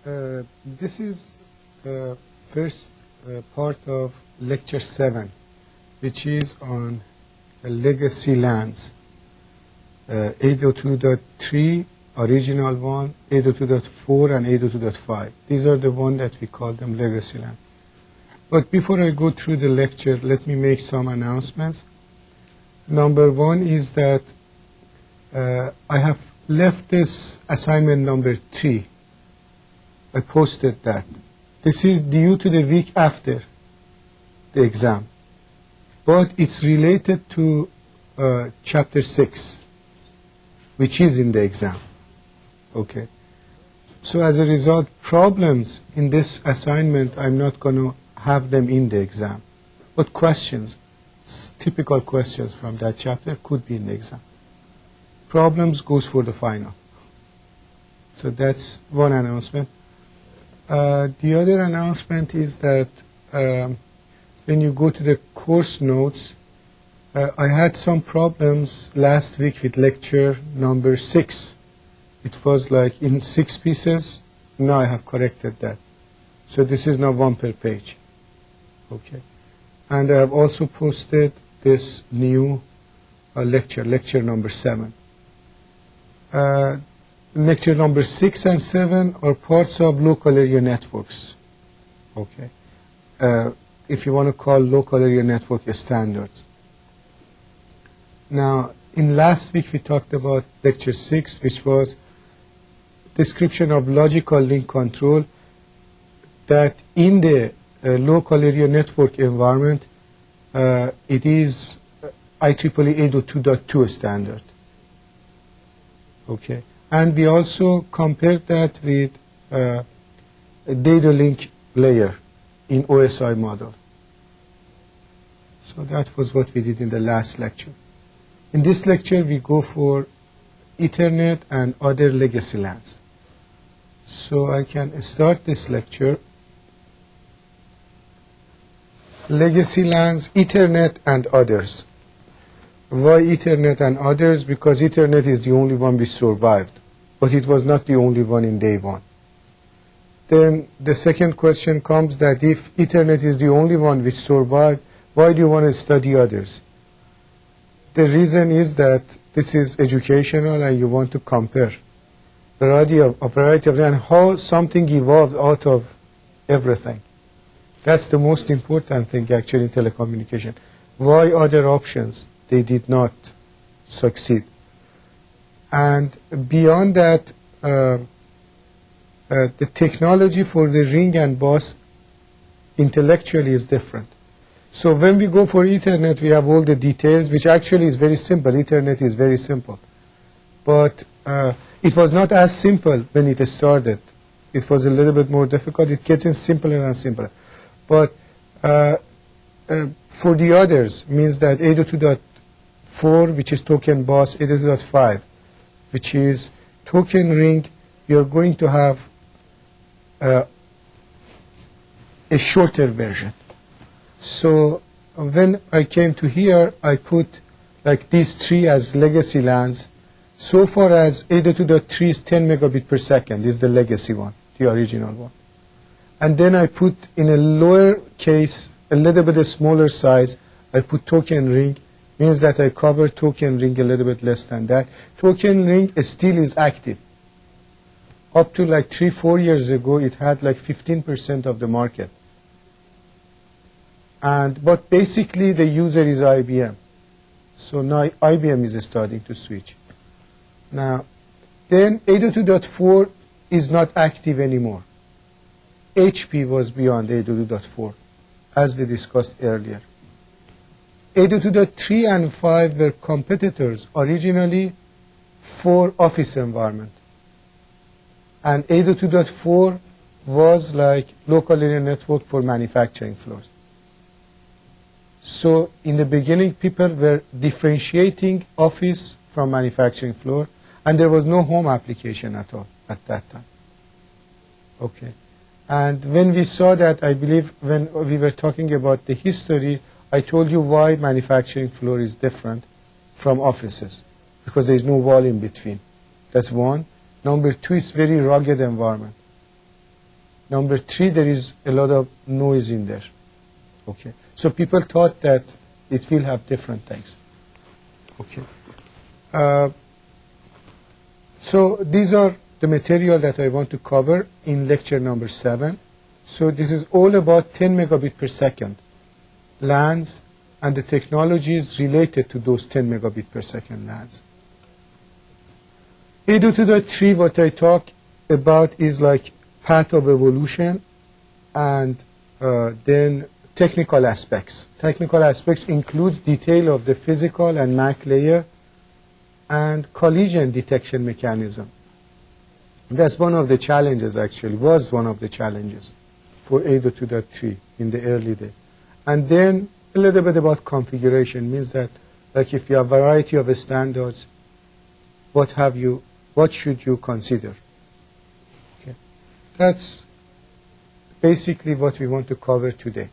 This is the first part of lecture 7, which is on legacy LANs, 802.3, original one, 802.4, and 802.5. These are the ones that we call them legacy LAN. But before I go through the lecture, let me make some announcements. Number one is that I have left this assignment number 3. I posted that. This is due to the week after the exam, but it's related to chapter 6, which is in the exam. Okay. So as a result, problems in this assignment, I'm not going to have them in the exam, but questions, typical questions from that chapter could be in the exam. Problems goes for the final. So that's one announcement. The other announcement is that when you go to the course notes, I had some problems last week with lecture number 6. It was like in 6 pieces. Now I have corrected that. So this is now 1 per page. Okay. And I have also posted this new lecture number 7. Lecture number 6 and 7 are parts of local area networks. Okay. If you want to call local area network standards. Now, in last week we talked about lecture 6, which was description of logical link control, that in the local area network environment, it is IEEE 802.2 standard. Okay. And we also compared that with a data link layer in OSI model. So that was what we did in the last lecture. In this lecture, we go for Ethernet and other legacy LANs. So I can start this lecture. Legacy LANs, Ethernet and others. Why Ethernet and others? Because Ethernet is the only one which survived, but it was not the only one in day 1. Then the second question comes that if Ethernet is the only one which survived, why do you want to study others? The reason is that this is educational and you want to compare a variety of and how something evolved out of everything. That's the most important thing actually in telecommunication. Why other options? They did not succeed. And beyond that, the technology for the ring and bus intellectually is different. So when we go for Ethernet, we have all the details, which actually is very simple. Ethernet is very simple. But it was not as simple when it started. It was a little bit more difficult. It gets in simpler and simpler. But for the others, means that 802.4, which is token bus, 802.5, which is token ring, you're going to have a shorter version. So when I came to here, I put like these 3 as legacy LANs. So far as 802.3 is 10 megabit per second, is the legacy one, the original one. And then I put in a lower case, a little bit smaller size, I put token ring, means that I cover token ring a little bit less than that. Token ring still is active. Up to like 3-4 years ago, it had like 15% of the market. But basically the user is IBM. So now IBM is starting to switch. Now, then 802.4 is not active anymore. HP was beyond 802.4, as we discussed earlier. 802.3 and 5 were competitors originally for office environment. And 802.4 was like local area network for manufacturing floors. So in the beginning, people were differentiating office from manufacturing floor, and there was no home application at all at that time. Okay. And when we saw that, I believe when we were talking about the history, I told you why manufacturing floor is different from offices, because there is no wall in between. That's one. Number 2, it's very rugged environment. Number 3, there is a lot of noise in there. Okay. So people thought that it will have different things. Okay. So these are the material that I want to cover in lecture number 7. So this is all about 10 megabit per second LANs and the technologies related to those 10 megabit per second LANs. 802.3, what I talk about is like path of evolution and then technical aspects. Technical aspects includes detail of the physical and MAC layer and collision detection mechanism. That's one of the challenges, actually, was one of the challenges for 802.3 in the early days. And then a little bit about configuration, means that like if you have a variety of standards, what should you consider? Okay. That's basically what we want to cover today.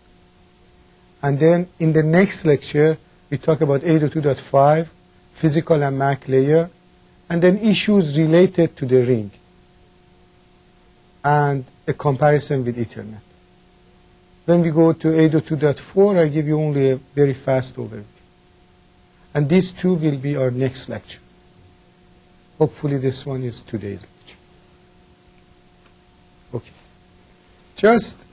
And then in the next lecture, we talk about 802.5, physical and MAC layer, and then issues related to the ring, and a comparison with Ethernet. When we go to 802.4, I give you only a very fast overview. And these two will be our next lecture. Hopefully this one is today's lecture. Okay. Just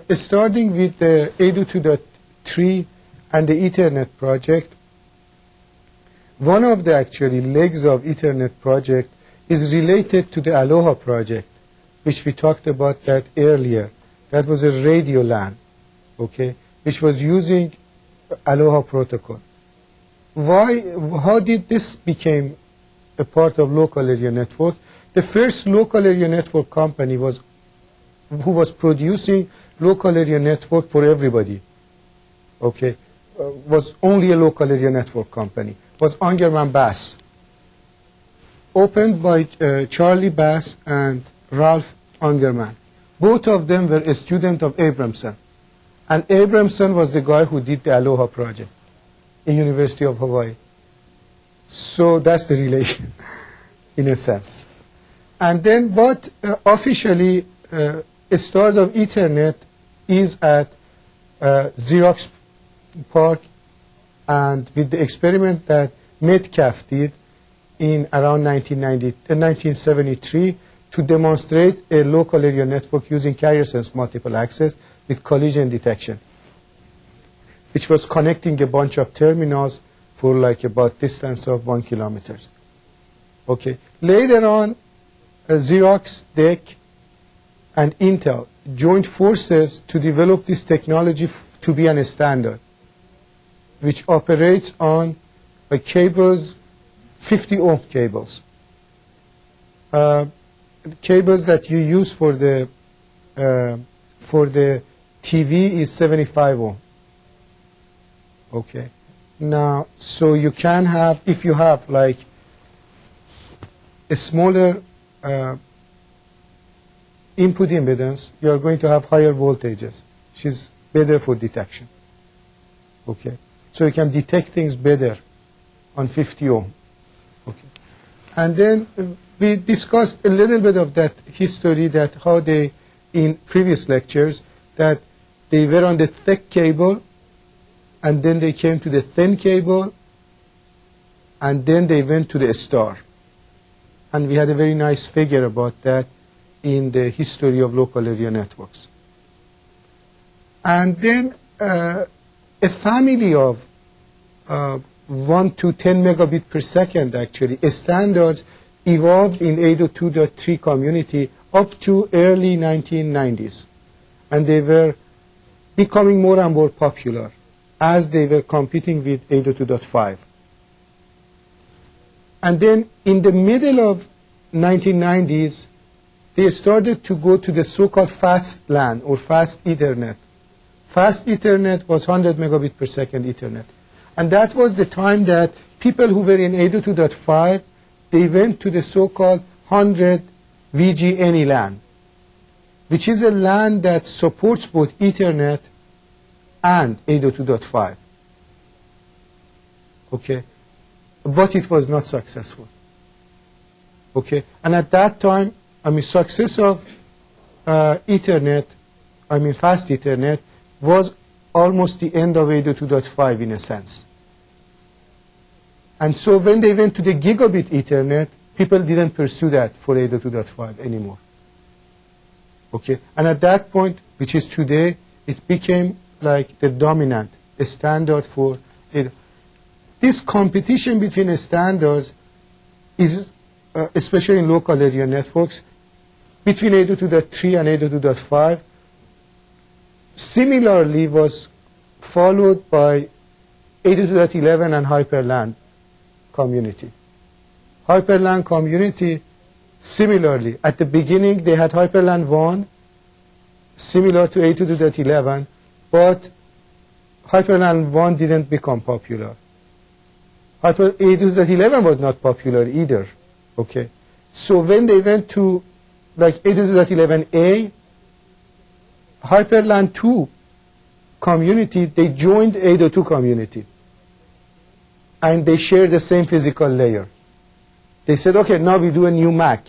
starting with the 802.3 and the Ethernet project, one of the actually legs of Ethernet project is related to the Aloha project, which we talked about that earlier. That was a radio LAN, okay, which was using Aloha protocol. How did this become a part of local area network? The first local area network company who was producing local area network for everybody, okay, was only a local area network company, was Ungerman Bass, opened by Charlie Bass and Ralph Ungerman. Both of them were a student of Abramson. And Abramson was the guy who did the Aloha project in University of Hawaii. So that's the relation, in a sense. And then, but officially, a start of Ethernet is at Xerox PARC, and with the experiment that Metcalf did in around 1973 to demonstrate a local area network using carrier sense multiple access with collision detection, which was connecting a bunch of terminals for like about distance of 1 kilometer. Okay. Later on, Xerox, DEC, and Intel joined forces to develop this technology to be a standard, which operates on cables, 50 ohm cables. Cables that you use for the TV is 75 ohm. Okay. Now, so you can have, if you have like a smaller input impedance, you are going to have higher voltages, which is better for detection. Okay. So you can detect things better on 50 ohm. Okay. And then we discussed a little bit of that history, that how they, in previous lectures, that they were on the thick cable, and then they came to the thin cable, and then they went to the star. And we had a very nice figure about that in the history of local area networks. And then a family of 1 to 10 megabit per second, actually, standards evolved in 802.3 community up to early 1990s. And they were becoming more and more popular as they were competing with 802.5. And then in the middle of 1990s, they started to go to the so-called fast LAN or fast Ethernet. Fast Ethernet was 100 megabit per second Ethernet. And that was the time that people who were in 802.5, they went to the so-called 100 VG any LAN, which is a LAN that supports both Ethernet and 802.5. Okay, but it was not successful. Okay, and at that time, I mean, success of Ethernet, I mean fast Ethernet, was almost the end of 802.5 in a sense. And so when they went to the gigabit Ethernet, people didn't pursue that for 802.5 anymore. Okay, and at that point, which is today, it became like the dominant standard for it. This competition between standards is, especially in local area networks, between 802.3 and 802.5, similarly was followed by 802.11 and Hyperland community. Hyperland community, similarly, at the beginning they had Hyperland 1, similar to 802.11, but Hyperland 1 didn't become popular. 802.11 was not popular either. Okay, so when they went to like 802.11a, Hyperland 2 community, they joined 802 community, and they share the same physical layer. They said, okay, now we do a new MAC,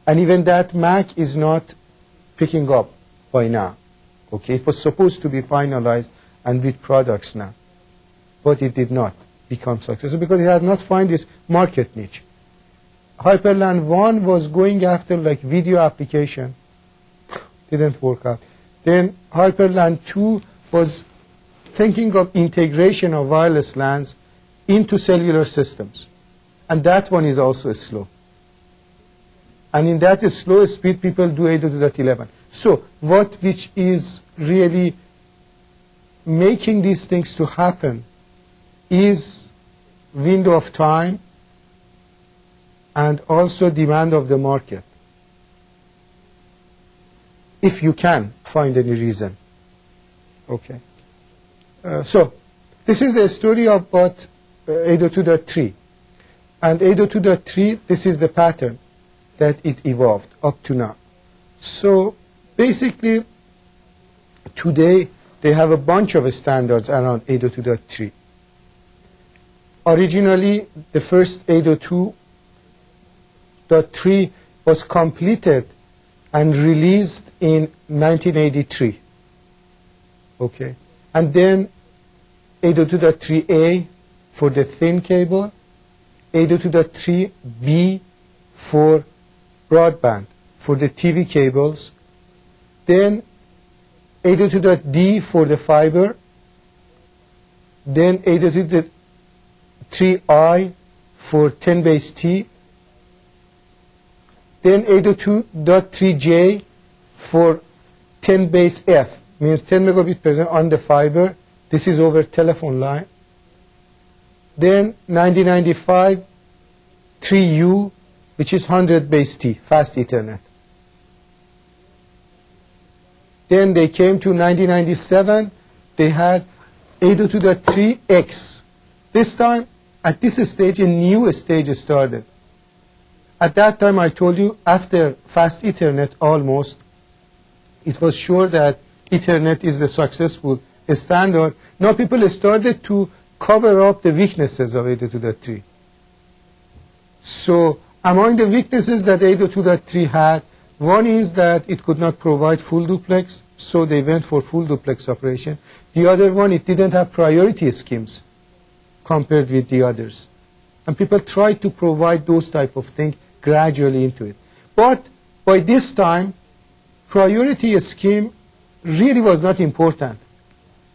and even that MAC is not picking up by now. Okay, it was supposed to be finalized and with products now, but it did not become successful because it had not found this market niche. Hyperland 1 was going after like video application, didn't work out. Then Hyperland 2 was thinking of integration of wireless LANs into cellular systems, and that one is also slow. And in that slow speed, people do 802.11. So which is really making these things to happen is window of time and also demand of the market, if you can find any reason. Okay. So this is the story of what 802.3. And 802.3, this is the pattern that it evolved up to now. So basically, today they have a bunch of standards around 802.3. Originally, the first 802.3 was completed and released in 1983. Okay, and then 802.3a for the thin cable, 802.3b for broadband, for the TV cables, then 802.d for the fiber, then 802.3i for 10 base T, then 802.3j for 10 base F, means 10 megabit per second on the fiber. This is over telephone line. Then 9095 3U, which is 100 base T, fast Ethernet. Then they came to 1997, they had 802.3x. This time, at this stage, a new stage started. At that time, I told you, after fast Ethernet almost, it was sure that Ethernet is the successful standard. Now people started to cover up the weaknesses of 802.3. So among the weaknesses that 802.3 had, one is that it could not provide full duplex, so they went for full duplex operation. The other one, it didn't have priority schemes compared with the others. And people tried to provide those type of things gradually into it. But by this time, priority scheme really was not important,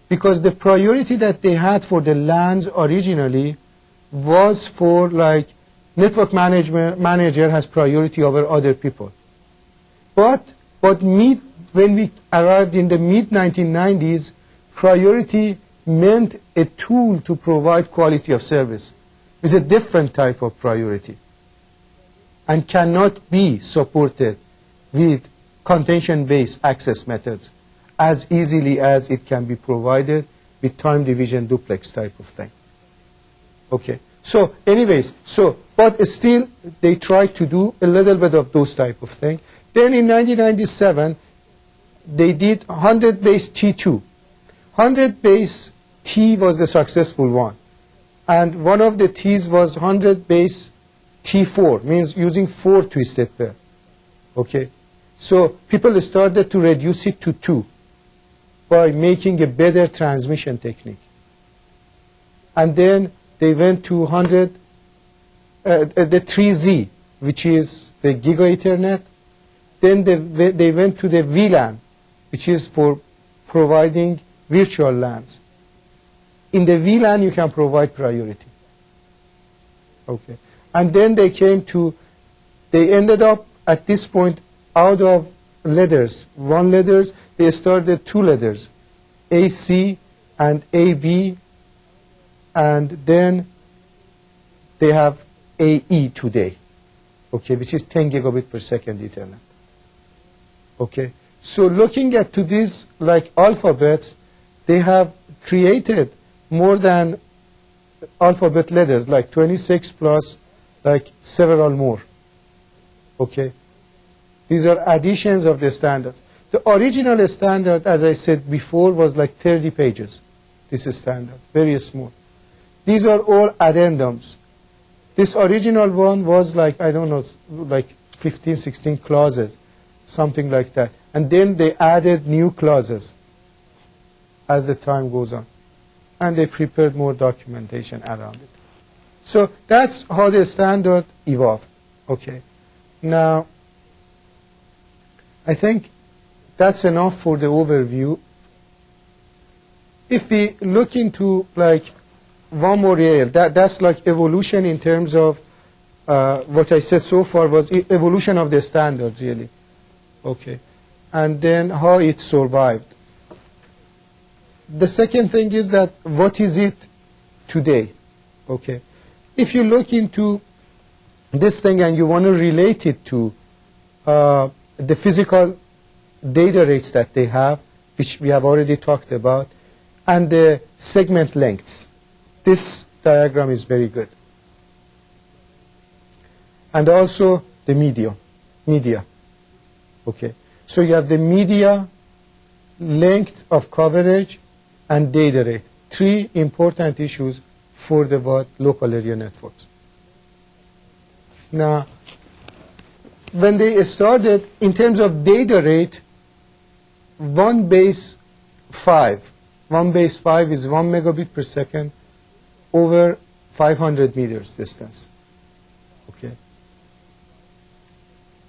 because the priority that they had for the LANs originally was for like network manager has priority over other people. But when we arrived in the mid-1990s, priority meant a tool to provide quality of service. It's a different type of priority and cannot be supported with contention-based access methods as easily as it can be provided with time division duplex type of thing. Okay. So anyways, but still they tried to do a little bit of those type of thing. Then in 1997, they did 100 base T2. 100 base T was the successful one. And one of the T's was 100 base T4, means using 4 twisted pair. Okay. So people started to reduce it to 2 by making a better transmission technique. And then they went to the 3Z, which is the Giga Ethernet. Then they went to the VLAN, which is for providing virtual LANs. In the VLAN, you can provide priority. Okay. And then they ended up at this point out of letters, 1 letters, they started 2 letters, AC and AB, and then they have AE today, okay, which is 10 gigabit per second Ethernet. Okay. So looking at to these like alphabets, they have created more than alphabet letters, like 26 plus like several more. Okay. These are additions of the standards. The original standard, as I said before, was like 30 pages. This is standard, very small. These are all addendums. This original one was like, I don't know, like 15, 16 clauses, something like that. And then they added new clauses as the time goes on. And they prepared more documentation around it. So that's how the standard evolved. Okay. Now, I think that's enough for the overview. If we look into like one more area, that's like evolution in terms of what I said so far was evolution of the standard, really. Okay. And then how it survived. The second thing is that what is it today? Okay. If you look into this thing and you want to relate it to the physical data rates that they have, which we have already talked about, and the segment lengths, this diagram is very good. And also the media. Okay. So you have the media, length of coverage, and data rate. 3 important issues for the local area networks. Now, when they started, in terms of data rate, 1 base 5 is 1 megabit per second over 500 meters distance. Okay.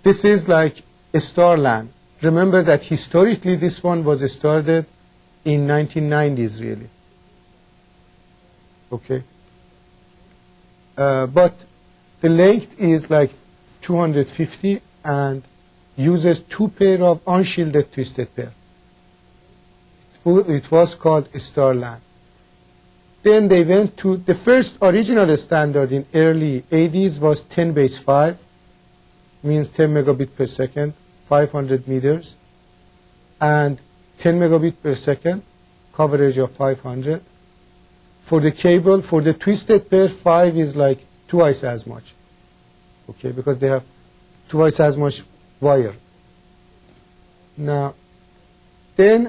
This is like a star LAN. Remember that historically this one was started in 1990s, really. Okay. But the length is like 250 and uses 2 pair of unshielded twisted pair. It was called a star LAN. Then they went to the first original standard in early 80s was 10 base 5, means 10 megabit per second, 500 meters, and 10 megabit per second, coverage of 500. For the cable, for the twisted pair, 5 is like twice as much. Okay, because they have twice as much wire. Now, then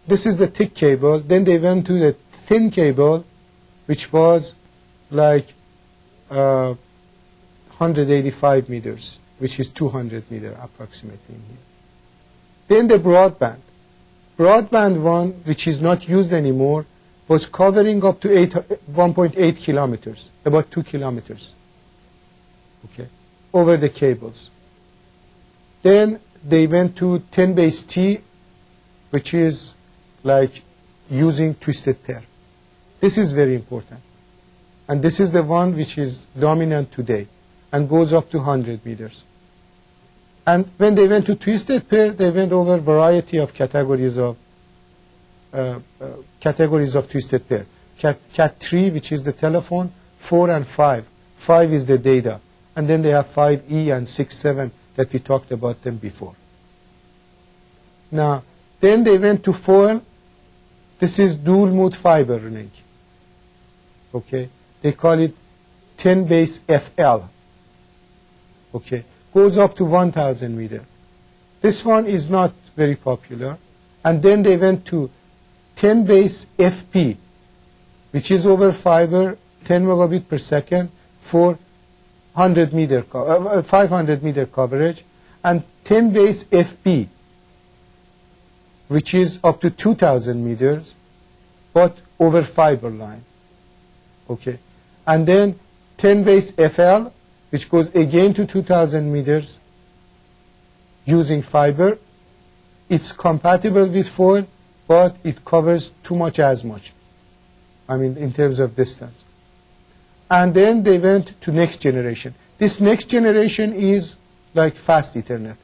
this is the thick cable. Then they went to the thin cable, which was like 185 meters, which is 200 meters approximately in here. Then the broadband. Broadband one, which is not used anymore, was covering up to 1.8 kilometers, about 2 kilometers, okay, over the cables. Then they went to 10 base T, which is like using twisted pair. This is very important. And this is the one which is dominant today and goes up to 100 meters. And when they went to twisted pair, they went over a variety of categories of twisted pair. Cat 3, which is the telephone, 4 and 5. 5 is the data. And then they have 5E and 6, 7 that we talked about them before. Now, then they went to foil. This is dual mode fiber link. Okay. They call it 10 base FL. Okay. Goes up to 1,000 meter. This one is not very popular. And then they went to 10 base FP, which is over fiber, 10 megabit per second for 500 meter coverage. and 10 base FP, which is up to 2,000 meters, but over fiber line. Okay. And then 10 base FL, which goes again to 2,000 meters using fiber. It's compatible with phone, but it covers too much as much. I mean, in terms of distance. And then they went to next generation. This next generation is like fast Ethernet.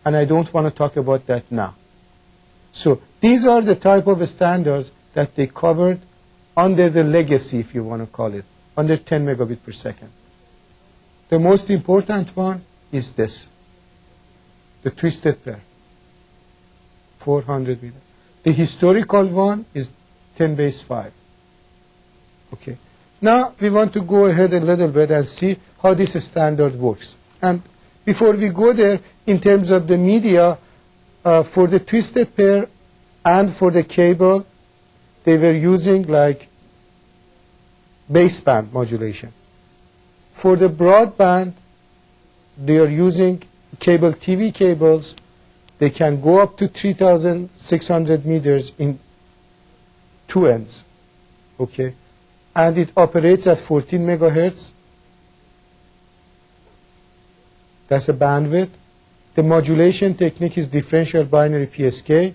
And I don't want to talk about that now. So these are the type of standards that they covered under the legacy, if you want to call it, under 10 megabit per second. The most important one is this, the twisted pair, 400 meters. The historical one is 10 base 5. Okay. Now we want to go ahead a little bit and see how this standard works. And before we go there, in terms of the media, for the twisted pair and for the cable, they were using like baseband modulation. For the broadband, they are using cable TV cables. They can go up to 3,600 meters in two ends. Okay. And it operates at 14 megahertz. That's a bandwidth. The modulation technique is differential binary PSK.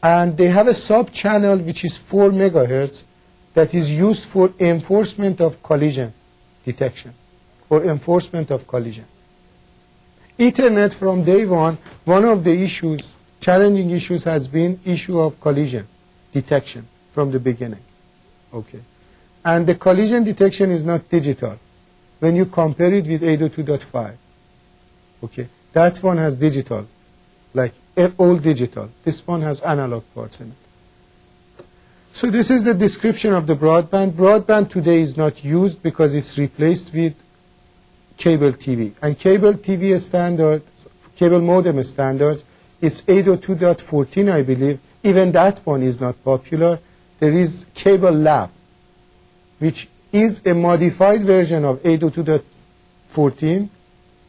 And they have a sub-channel which is 4 megahertz that is used for enforcement of collision detection or enforcement of collision. Ethernet from day one of the issues, challenging issues, has been issue of collision detection from the beginning. Okay. And the collision detection is not digital when you compare it with 802.5. Okay. That one has digital, like all digital. This one has analog parts in it. So this is the description of the broadband. Broadband today is not used because it's replaced with cable TV. And cable TV standard, cable modem standards, it's 802.14, I believe. Even that one is not popular. There is Cable Lab, which is a modified version of 802.14,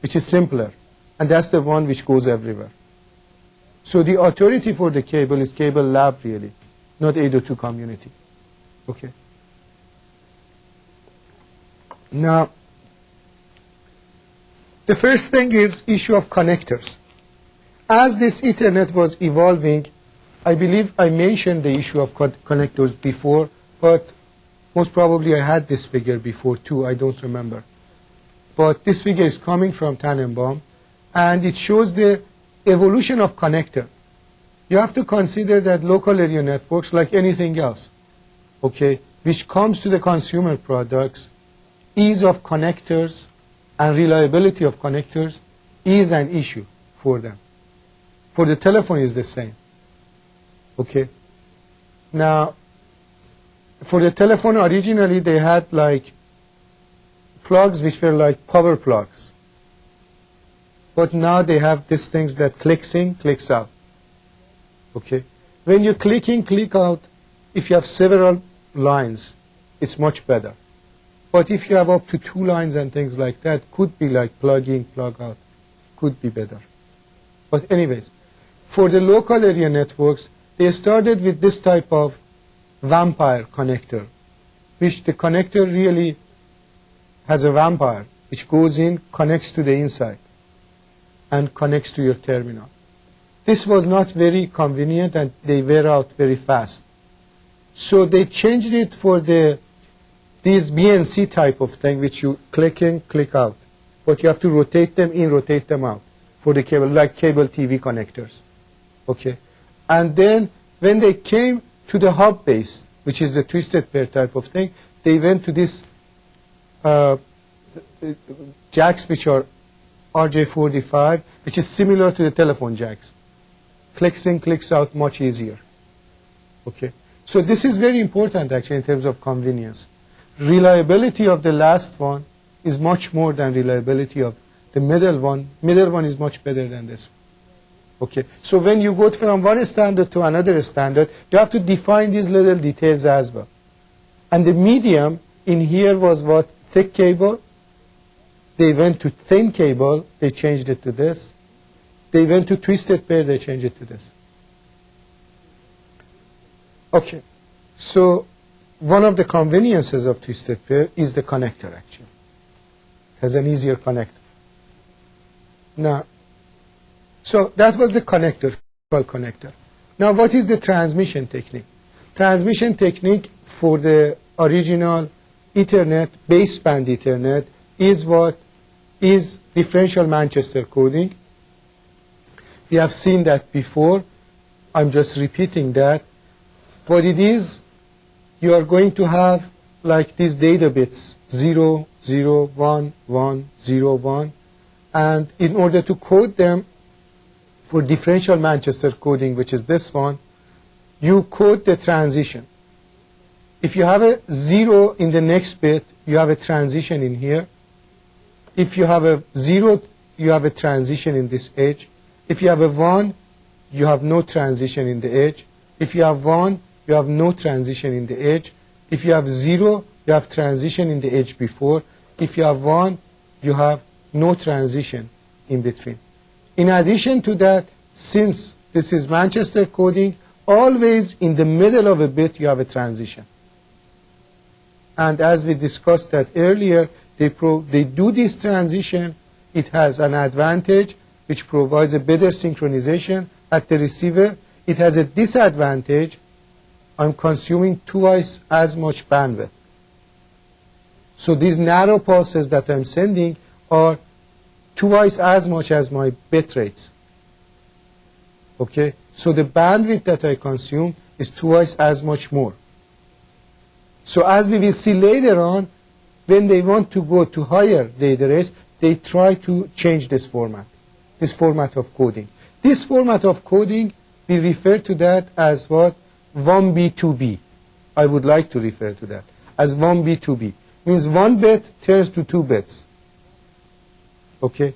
which is simpler. And that's the one which goes everywhere. So the authority for the cable is Cable Lab, really, not 802 community. Okay. Now, the first thing is issue of connectors. As this Ethernet was evolving, I believe I mentioned the issue of connectors before, but most probably I had this figure before too, I don't remember. But this figure is coming from Tannenbaum, and it shows the evolution of connector. You have to consider that local area networks, like anything else, okay, which comes to the consumer products, ease of connectors and reliability of connectors is an issue for them. For the telephone is the same. Okay. Now, for the telephone originally they had like plugs which were like power plugs. But now they have these things that clicks in, clicks out. Okay. When you click in, click out, if you have several lines, it's much better. But if you have up to 2 lines and things like that, could be like plug in, plug out, could be better. But anyways, for the local area networks, they started with this type of vampire connector, which the connector really has a vampire, which goes in, connects to the inside, and connects to your terminal. This was not very convenient, and they wear out very fast. So they changed it for these BNC type of thing, which you click in, click out. But you have to rotate them in, rotate them out for the cable, like cable TV connectors. Okay. And then when they came to the hub-based, which is the twisted pair type of thing, they went to this jacks which are RJ45, which is similar to the telephone jacks. Clicks in, clicks out, much easier. Okay. So this is very important actually in terms of convenience. Reliability of the last one is much more than reliability of the middle one. Middle one is much better than this one. Okay. So when you go from one standard to another standard, you have to define these little details as well. And the medium in here was what? Thick cable, They went to thin cable, they changed it to this. They went to twisted pair, they changed it to this. Okay, so one of the conveniences of twisted pair is the connector, actually. It has an easier connector. Now, so that was the connector, called connector. Now, what is the transmission technique? Transmission technique for the original Ethernet, baseband Ethernet, is what is differential Manchester coding. We have seen that before. I'm just repeating that. What it is, you are going to have like these data bits, 0, 0, 1, 1, 0, 1. And in order to code them for differential Manchester coding, which is this one, you code the transition. If you have a 0 in the next bit, you have a transition in here. If you have a 0, you have a transition in this edge. If you have a 1, you have no transition in the edge. If you have 1, you have no transition in the edge. If you have 0, you have transition in the edge before. If you have 1, you have no transition in between. In addition to that, since this is Manchester coding, always in the middle of a bit you have a transition. And as we discussed that earlier, they do this transition. It has an advantage, which provides a better synchronization at the receiver. It has a disadvantage. I'm consuming twice as much bandwidth. So these narrow pulses that I'm sending are twice as much as my bit rates. Okay? So the bandwidth that I consume is twice as much more. So as we will see later on, when they want to go to higher data rates, they try to change this format of coding. This format of coding, we refer to that as what? 1B, 2B. I would like to refer to that as 1B, 2B. Means 1 bit turns to 2 bits. Okay?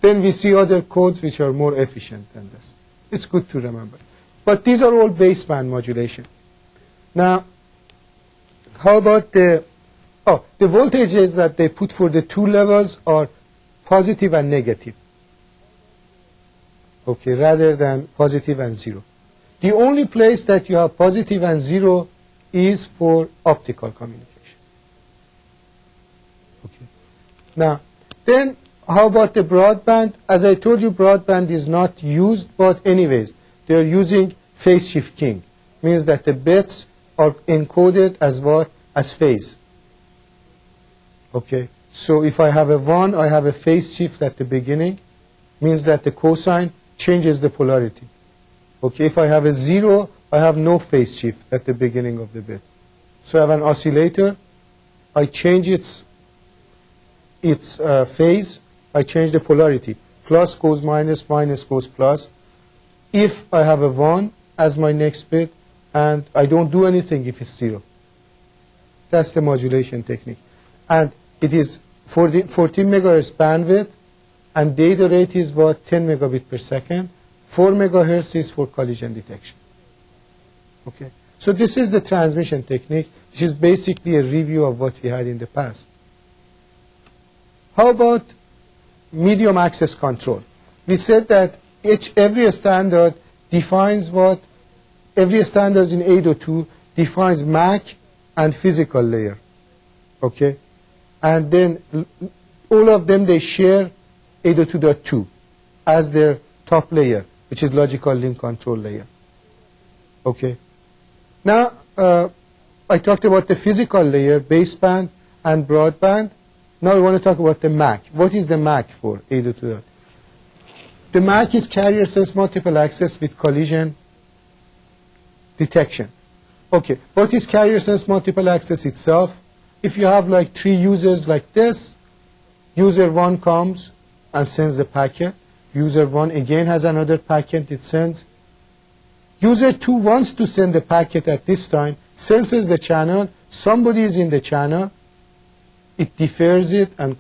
Then we see other codes which are more efficient than this. It's good to remember. But these are all baseband modulation. Now, how about the voltages that they put for the two levels are positive and negative. Okay, rather than positive and 0. The only place that you have positive and 0 is for optical communication. Okay. Now, then how about the broadband? As I told you, broadband is not used, but anyways, they are using phase shifting. Means that the bits are encoded as what? As phase. Okay. So if I have a 1, I have a phase shift at the beginning. Means that the cosine changes the polarity. Okay. If I have a 0, I have no phase shift at the beginning of the bit. So I have an oscillator. I change its phase. I change the polarity. Plus goes minus, minus goes plus. If I have a 1 as my next bit, and I don't do anything if it's 0. That's the modulation technique. And it is 14 megahertz bandwidth, and data rate is what? 10 megabit per second. 4 megahertz is for collision detection. Okay. So this is the transmission technique, which is basically a review of what we had in the past. How about medium access control? We said that every standard defines what? Every standard in 802 defines MAC and physical layer. Okay? And then all of them, they share 802.2 as their top layer, which is logical link control layer. Okay? Now, I talked about the physical layer, baseband and broadband. Now we want to talk about the MAC. What is the MAC for 802.2? The MAC is carrier sense multiple access with collision detection. Okay, what is carrier sense multiple access itself? If you have like 3 users like this, user 1 comes and sends the packet. User 1 again has another packet it sends. User 2 wants to send the packet at this time, senses the channel, somebody is in the channel, it defers it and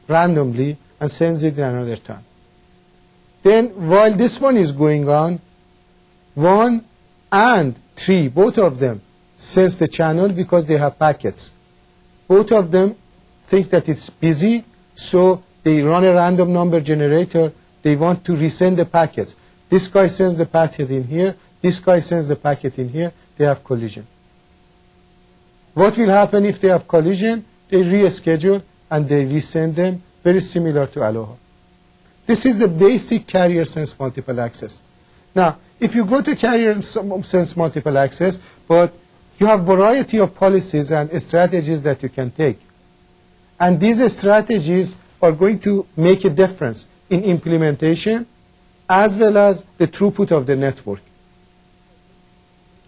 randomly and sends it another time. Then while this one is going on, 1 and 3, both of them sense the channel because they have packets. Both of them think that it's busy, so they run a random number generator. They want to resend the packets. This guy sends the packet in here. This guy sends the packet in here. They have collision. What will happen if they have collision? They reschedule and they resend them, very similar to Aloha. This is the basic carrier sense multiple access. Now, if you go to carrier sense multiple access, but you have variety of policies and strategies that you can take. And these strategies are going to make a difference in implementation as well as the throughput of the network.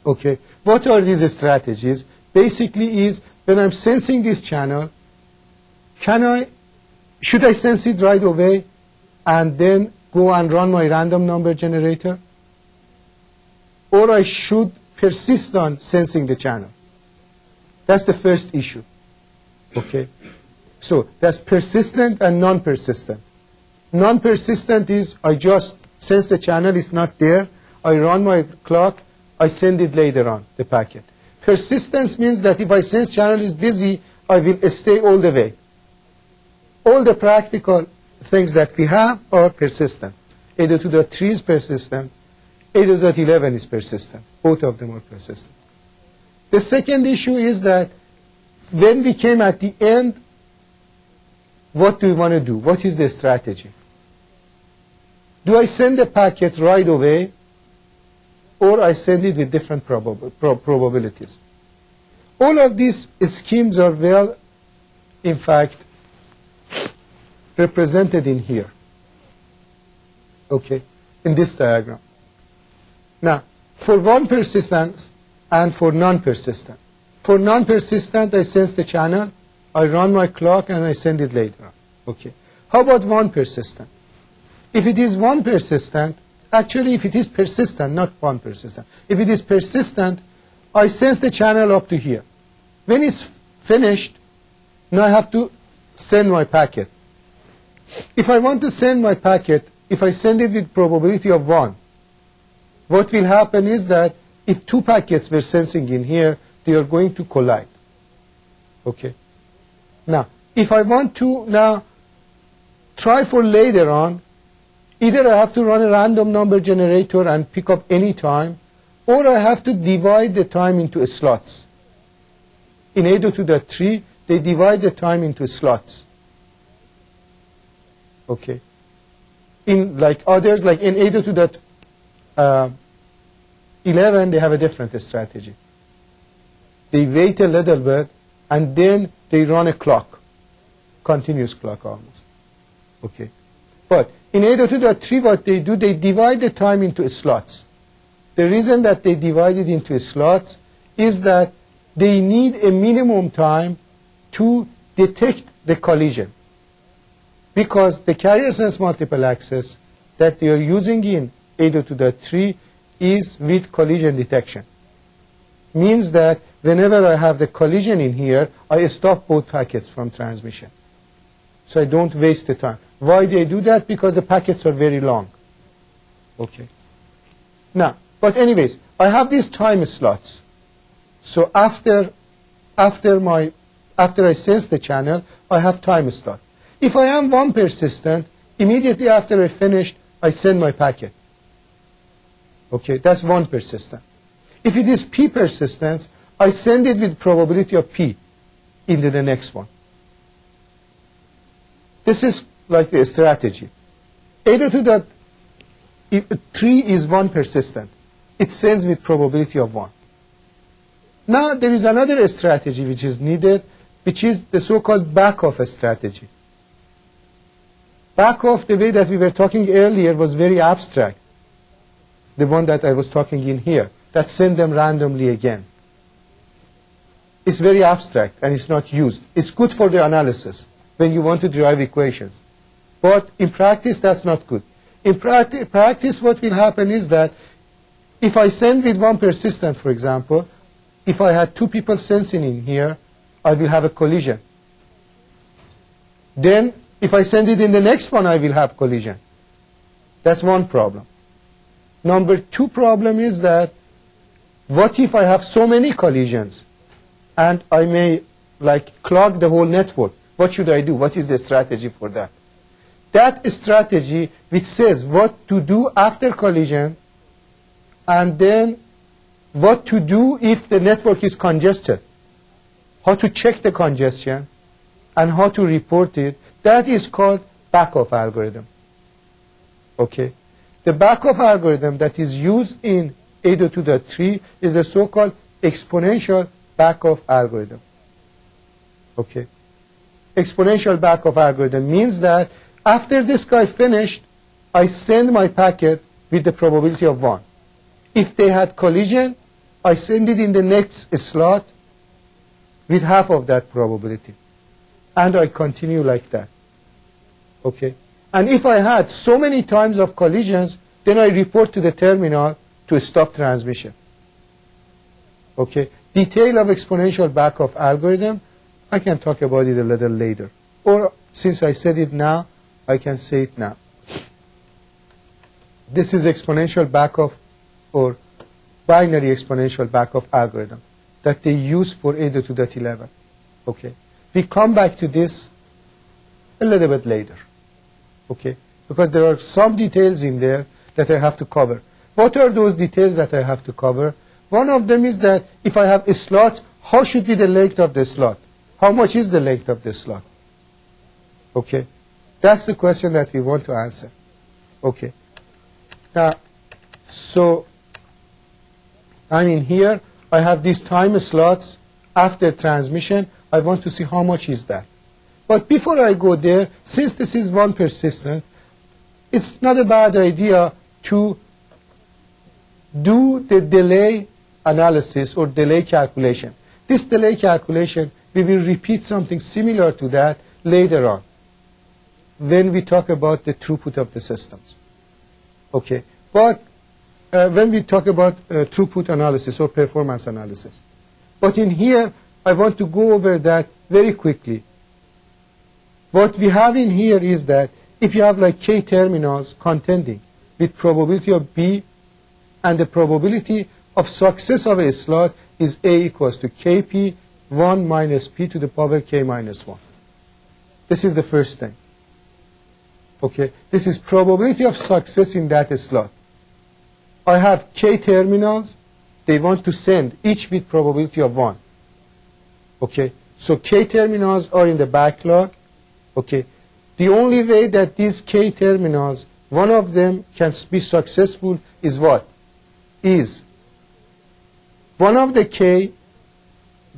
Okay, what are these strategies? Basically is, when I'm sensing this channel, should I sense it right away and then go and run my random number generator? Or I should persist on sensing the channel? That's the first issue. Okay, so that's persistent and non-persistent. Non-persistent is I just sense the channel is not there, I run my clock, I send it later on, the packet. Persistence means that if I sense channel is busy, I will stay all the way. All the practical things that we have are persistent. 802.3 is persistent. 802.11 is persistent. Both of them are persistent. The second issue is that when we came at the end, what do we want to do? What is the strategy? Do I send the packet right away, or I send it with different probabilities? All of these schemes are well, in fact, represented in here. Okay, in this diagram. Now, for one persistence and for non-persistent. For non-persistent, I sense the channel, I run my clock, and I send it later on. Okay. How about one persistent? If it is one persistent, actually if it is persistent, not one persistent. If it is persistent, I sense the channel up to here. When it's finished, now I have to send my packet. If I want to send my packet, if I send it with probability of 1, what will happen is that if two packets were sensing in here, they are going to collide. Okay. Now, if I want to now try for later on, either I have to run a random number generator and pick up any time, or I have to divide the time into slots. In 802.3, they divide the time into slots. Okay. In like others, like in 802.11, they have a different strategy. They wait a little bit, and then they run a clock, continuous clock almost. Okay. But in 802.3, what they do, they divide the time into slots. The reason that they divide it into slots is that they need a minimum time to detect the collision. Because the carrier sense multiple access that they are using in 802.3 is with collision detection. Means that whenever I have the collision in here, I stop both packets from transmission. So I don't waste the time. Why they do that? Because the packets are very long. Okay. Now, but anyways, I have these time slots. So after I sense the channel, I have time slot. If I am one persistent, immediately after I finished, I send my packet. Okay, that's one persistent. If it is p persistence, I send it with probability of p into the next one. This is like a strategy. 802.3 is one persistent. It sends with probability of 1. Now there is another strategy which is needed, which is the so-called Backoff strategy. Backoff, the way that we were talking earlier, was very abstract. The one that I was talking in here, that send them randomly again. It's very abstract and it's not used. It's good for the analysis when you want to derive equations. But in practice, that's not good. In practice, what will happen is that if I send with one persistent, for example, if I had two people sensing in here, I will have a collision. Then, if I send it in the next one, I will have collision. That's one problem. Number two problem is that, what if I have so many collisions, and I may like clog the whole network? What should I do? What is the strategy for that? That strategy which says what to do after collision and then what to do if the network is congested, how to check the congestion and how to report it, that is called Backoff algorithm. Okay. The Backoff algorithm that is used in 802.3 is the so-called exponential Backoff algorithm. Okay. Exponential Backoff algorithm means that after this guy finished, I send my packet with the probability of 1. If they had collision, I send it in the next slot with half of that probability. And I continue like that. Okay. And if I had so many times of collisions, then I report to the terminal to stop transmission. Okay. Detail of exponential Backoff algorithm, I can talk about it a little later. Or since I said it now, I can say it now. This is exponential Backoff or binary exponential Backoff algorithm that they use for 802.11. Okay. We come back to this a little bit later. Okay. Because there are some details in there that I have to cover. What are those details that I have to cover? One of them is that if I have a slot, how should be the length of the slot? How much is the length of the slot? Okay. That's the question that we want to answer. Okay. Now, so I mean here, I have these time slots after transmission. I want to see how much is that. But before I go there, since this is one persistent, it's not a bad idea to do the delay analysis or delay calculation. This delay calculation, we will repeat something similar to that later on when we talk about the throughput of the systems. Okay. But when we talk about throughput analysis or performance analysis. But in here, I want to go over that very quickly. What we have in here is that if you have like k terminals contending with probability of B and the probability of success of a slot is A equals to Kp 1 minus P to the power K minus 1. This is the first thing. Okay, this is probability of success in that slot. I have k terminals. They want to send each with probability of 1. Okay, so k terminals are in the backlog. Okay, the only way that these k terminals, one of them can be successful is what? Is one of the k,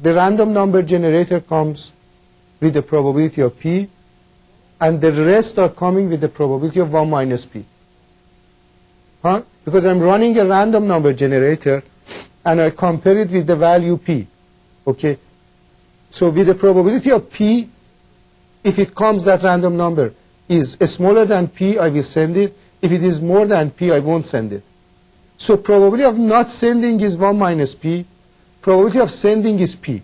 the random number generator comes with the probability of P, and the rest are coming with the probability of 1 minus P. Huh? Because I'm running a random number generator, and I compare it with the value P. Okay? So with the probability of P, if it comes that random number is smaller than P, I will send it. If it is more than P, I won't send it. So probability of not sending is 1 minus P. Probability of sending is P.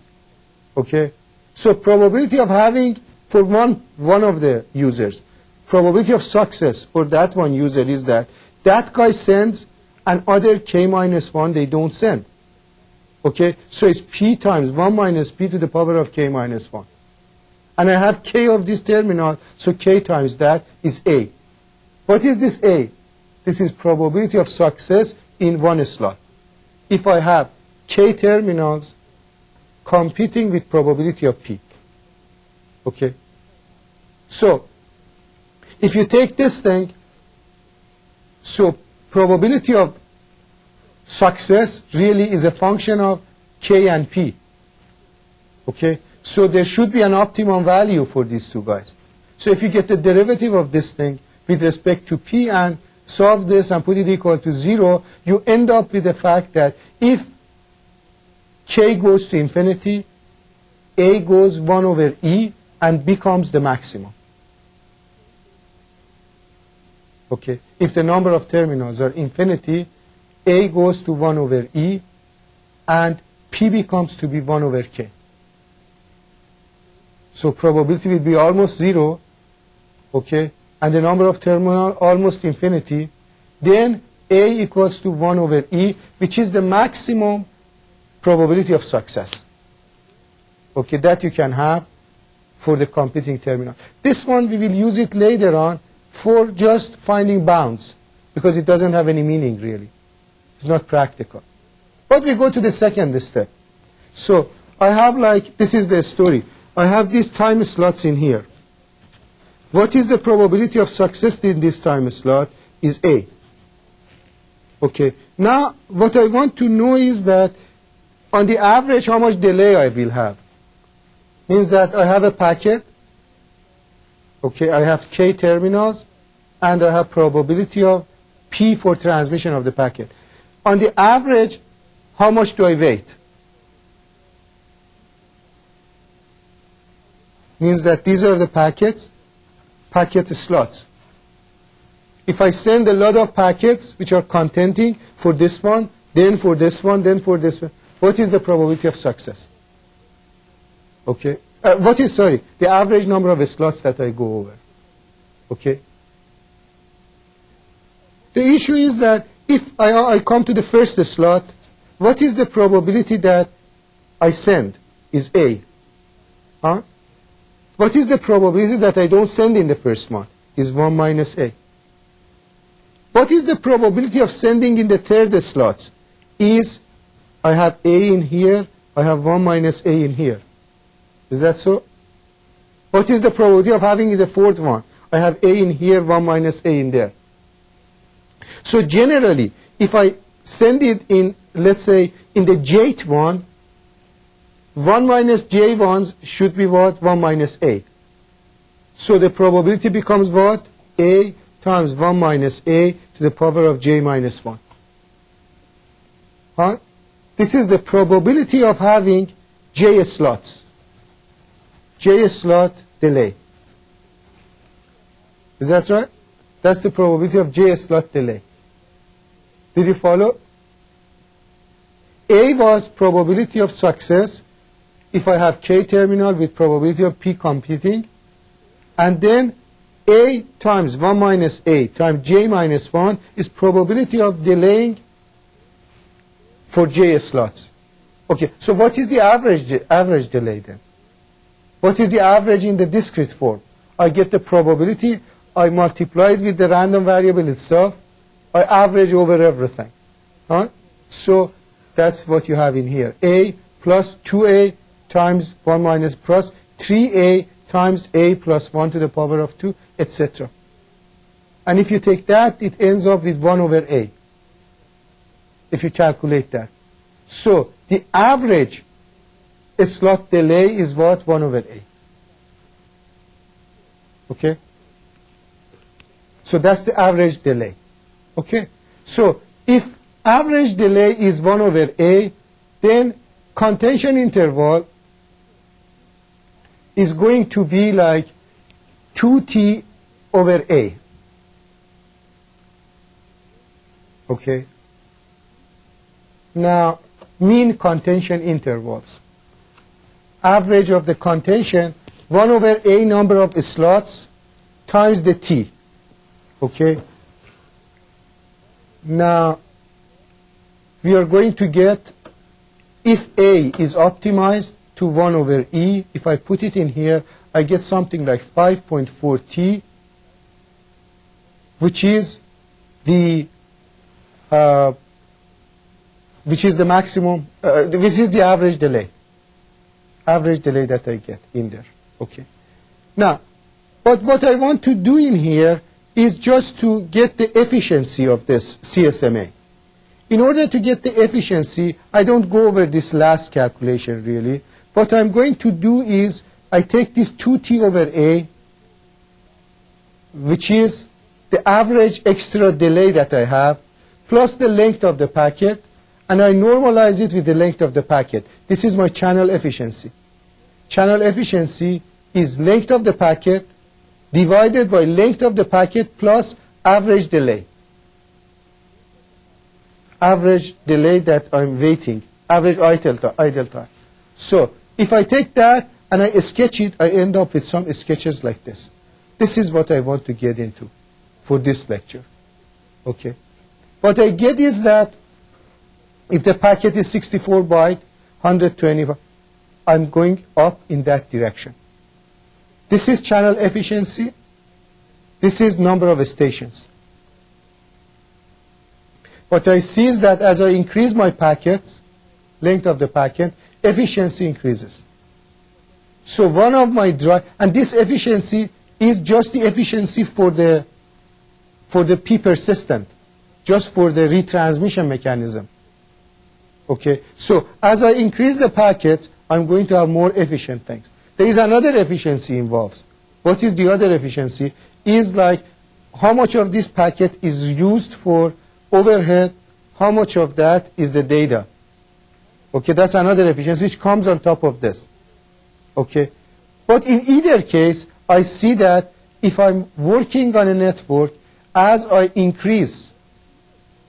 Okay? So probability of having for one of the users, probability of success for that one user is that guy sends and other k minus 1 they don't send. Okay? So it's P times 1 minus P to the power of k minus 1. And I have k of this terminal, so k times that is A. What is this A? This is probability of success in one slot. If I have k terminals competing with probability of P. Okay? So, if you take this thing, so probability of success really is a function of k and P. Okay? So there should be an optimum value for these two guys. So if you get the derivative of this thing with respect to P and solve this and put it equal to 0, you end up with the fact that if k goes to infinity, A goes 1 over E and becomes the maximum. Okay. If the number of terminals are infinity, A goes to 1 over E and P becomes to be 1 over K. So probability will be almost 0, okay, and the number of terminals almost infinity. Then A equals to 1 over E, which is the maximum probability of success. Okay, that you can have for the computing terminal. This one, we will use it later on for just finding bounds, because it doesn't have any meaning, really. It's not practical. But we go to the second step. So I have like, this is the story. I have these time slots in here. What is the probability of success in this time slot is A. Okay. Now, what I want to know is that on the average, how much delay I will have. Means that I have a packet. Okay, I have K terminals, and I have probability of P for transmission of the packet. On the average, how much do I wait? Means that these are the packet slots. If I send a lot of packets which are contenting for this one, then for this one, then for this one, what is the probability of success? Okay. The average number of slots that I go over. Okay. The issue is that if I come to the first slot, what is the probability that I send is A. Huh? What is the probability that I don't send in the first one? Is 1 minus A. What is the probability of sending in the third slot? Is I have A in here, I have 1 minus A in here. Is that so? What is the probability of having in the fourth one? I have A in here, 1 minus A in there. So generally, if I send it in, let's say, in the jth one, 1 minus j1s should be what? 1 minus A. So the probability becomes what? A times 1 minus A to the power of j minus 1. Huh? This is the probability of having j slots. J slot delay. Is that right? That's the probability of j slot delay. Did you follow? A was probability of success if I have K terminal with probability of P computing, and then A times 1 minus A times j minus 1 is probability of delaying for j slots. Okay, so what is the average delay then? What is the average in the discrete form? I get the probability, I multiply it with the random variable itself, I average over everything. Huh? So that's what you have in here. A plus 2A times 1 minus plus 3A times A plus 1 to the power of 2, etc. And if you take that, it ends up with 1 over A, if you calculate that. So the average slot delay is what? 1 over A. Okay? So that's the average delay. Okay? So if average delay is 1 over A, then contention interval is going to be like 2T over A. Okay? Now, mean contention intervals. Average of the contention, 1 over A number of slots times the T. Okay? Now, we are going to get, if A is optimized to 1 over E, if I put it in here, I get something like 5.4 T, which is the maximum, which is the average delay that I get in there. Okay. Now, but what I want to do in here is just to get the efficiency of this CSMA. In order to get the efficiency, I don't go over this last calculation really. What I'm going to do is I take this 2T over A, which is the average extra delay that I have, plus the length of the packet, and I normalize it with the length of the packet. This is my channel efficiency. Channel efficiency is length of the packet divided by length of the packet plus average delay. Average delay that I'm waiting, average idle time. So if I take that and I sketch it, I end up with some sketches like this. This is what I want to get into for this lecture. Okay. What I get is that if the packet is 64 byte, 125, I'm going up in that direction. This is channel efficiency. This is number of stations. What I see is that as I increase my packets, length of the packet, efficiency increases. So one of my and this efficiency is just the efficiency for the p-persistent, just for the retransmission mechanism. Okay, so as I increase the packets, I'm going to have more efficient things. There is another efficiency involved. What is the other efficiency? Is like how much of this packet is used for overhead, how much of that is the data. Okay, that's another efficiency which comes on top of this. Okay, but in either case, I see that if I'm working on a network, as I increase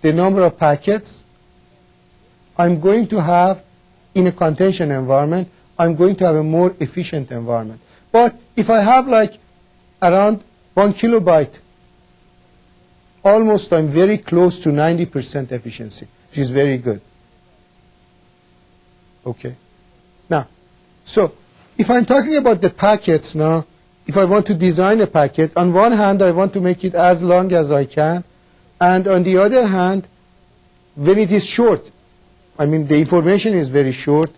the number of packets, I'm going to have, in a contention environment, I'm going to have a more efficient environment. But if I have like around 1 kilobyte, almost I'm very close to 90% efficiency, which is very good. Okay. Now, so if I'm talking about the packets now, if I want to design a packet, on one hand, I want to make it as long as I can, and on the other hand, when it is short, I mean the information is very short,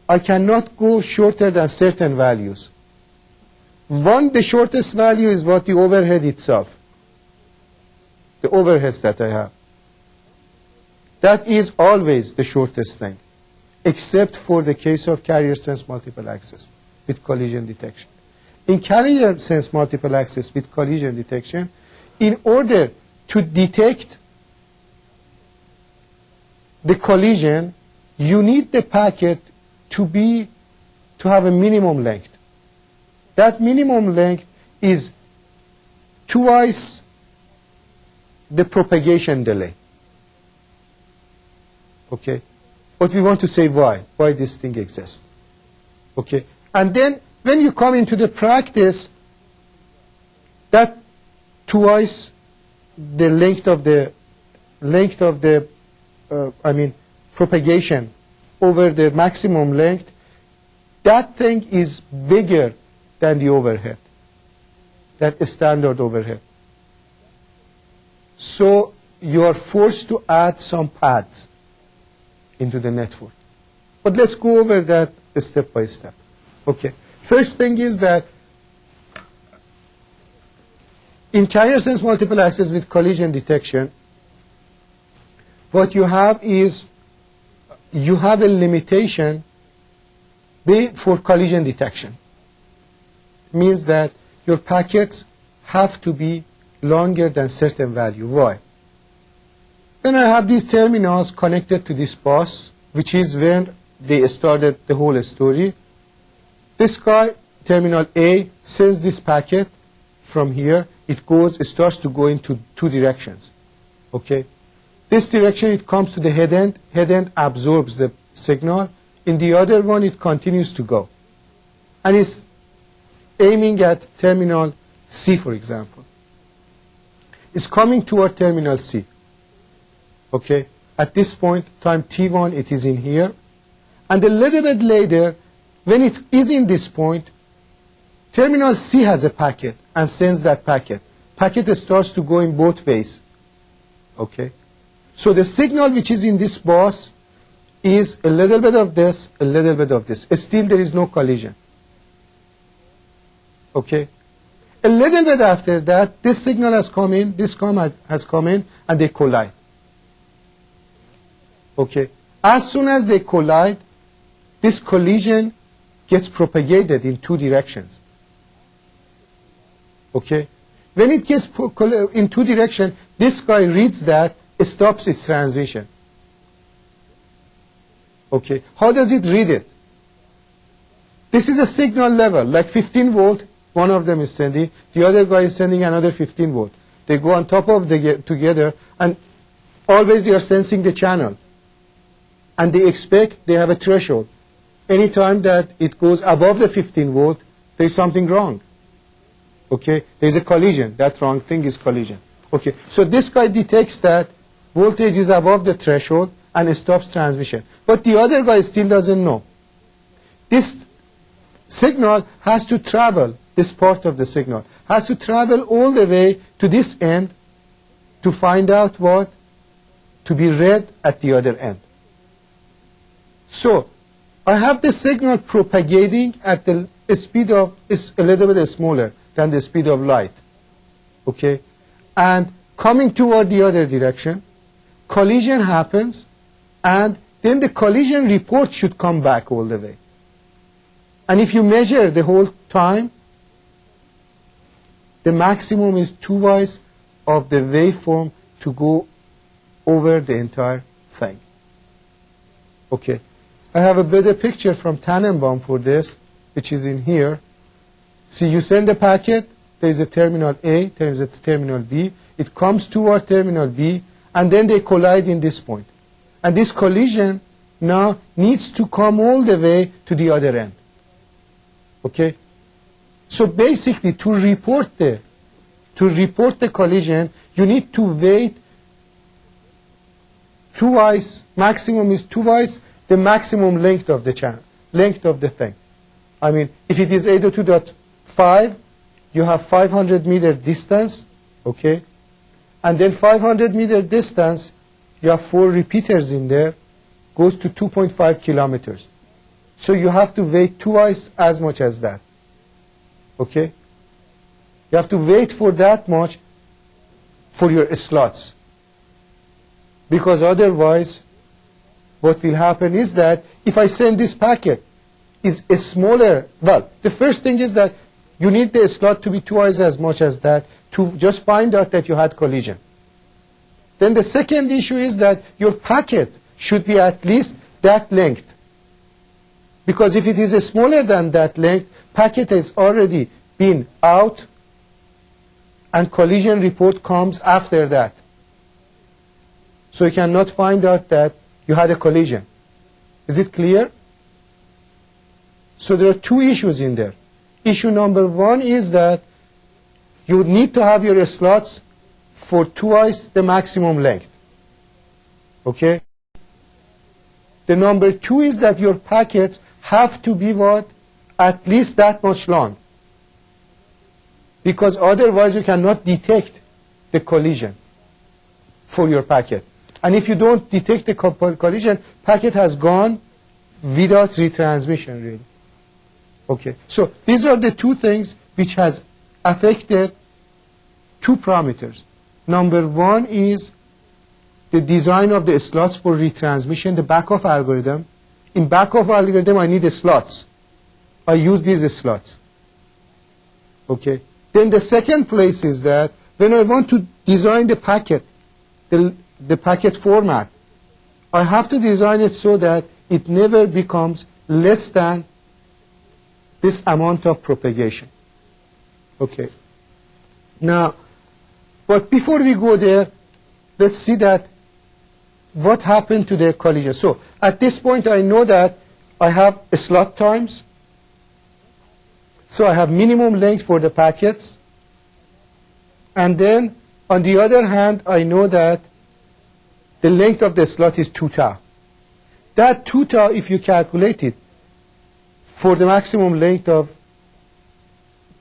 I cannot go shorter than certain values. The shortest value is what the overhead itself, the overheads that I have. That is always the shortest thing, except for the case of carrier sense multiple access with collision detection. In carrier sense multiple access with collision detection, in order to detect the collision, you need the packet to have a minimum length. That minimum length is twice the propagation delay. Okay? But we want to say why this thing exists. Okay? And then when you come into the practice, that twice the length of the propagation over the maximum length, that thing is bigger than the overhead, that standard overhead. So you are forced to add some pads into the network. But let's go over that step by step. Okay. First thing is that in carrier sense multiple access with collision detection, what you have is you have a limitation for collision detection. It means that your packets have to be longer than certain value. Why? When I have these terminals connected to this bus, which is where they started the whole story, this guy, terminal A, sends this packet from here. It starts to go into two directions. Okay? This direction, it comes to the head end. Head end absorbs the signal. In the other one, it continues to go. And it's aiming at terminal C, for example. It's coming toward terminal C. Okay? At this point, time T1, it is in here. And a little bit later, when it is in this point, terminal C has a packet and sends that packet. Packet starts to go in both ways. Okay? So the signal which is in this bus is a little bit of this, a little bit of this. Still there is no collision. Okay? A little bit after that, this signal has come in, this has come in, and they collide. Okay? As soon as they collide, this collision gets propagated in two directions. Okay? When it gets in two directions, this guy reads that, stops its transmission. Okay? How does it read it? This is a signal level, like 15 volt, one of them is sending, the other guy is sending another 15 volt. They go on top of together, and always they are sensing the channel. And they expect, they have a threshold. Anytime that it goes above the 15 volt, there is something wrong. Okay? There is a collision. That wrong thing is collision. Okay? So this guy detects that voltage is above the threshold and stops transmission. But the other guy still doesn't know. This signal has to travel this part of the signal. Has to travel all the way to this end to find out what? To be read at the other end. So I have the signal propagating at the speed of, is a little bit smaller than the speed of light. Okay? And coming toward the other direction, collision happens, and then the collision report should come back all the way. And if you measure the whole time, the maximum is twice of the waveform to go over the entire thing. Okay. I have a better picture from Tannenbaum for this, which is in here. See, you send a packet, there is a terminal A, there is a terminal B. It comes toward terminal B, and then they collide in this point. And this collision now needs to come all the way to the other end. Okay? So basically, to report the collision, you need to wait twice, maximum is twice the maximum length of the channel, length of the thing. I mean, if it is 802.5, you have 500 meter distance, okay? And then 500 meter distance, you have 4 repeaters in there, goes to 2.5 kilometers. So you have to wait twice as much as that, okay? You have to wait for that much for your slots. Because otherwise, what will happen is that if I send this packet is a smaller, well, the first thing is that you need the slot to be twice as much as that to just find out that you had collision. Then the second issue is that your packet should be at least that length. Because if it is smaller than that length, packet has already been out and collision report comes after that. So you cannot find out that you had a collision. Is it clear? So there are 2 issues in there. Issue number 1 is that you need to have your slots for twice the maximum length. Okay? The number 2 is that your packets have to be what? At least that much long. Because otherwise you cannot detect the collision for your packet. And if you don't detect the collision, packet has gone without retransmission, really. Okay. So these are the 2 things which has affected 2 parameters. Number 1 is the design of the slots for retransmission, the Backoff algorithm. In Backoff algorithm, I need the slots. I use these slots. Okay. Then the second place is that when I want to design the packet, the packet format, I have to design it so that it never becomes less than this amount of propagation. Okay. Now, but before we go there, let's see that what happened to the collision. So at this point, I know that I have slot times. So I have minimum length for the packets. And then, on the other hand, I know that the length of the slot is 2 tau. That 2 tau, if you calculate it, for the maximum length of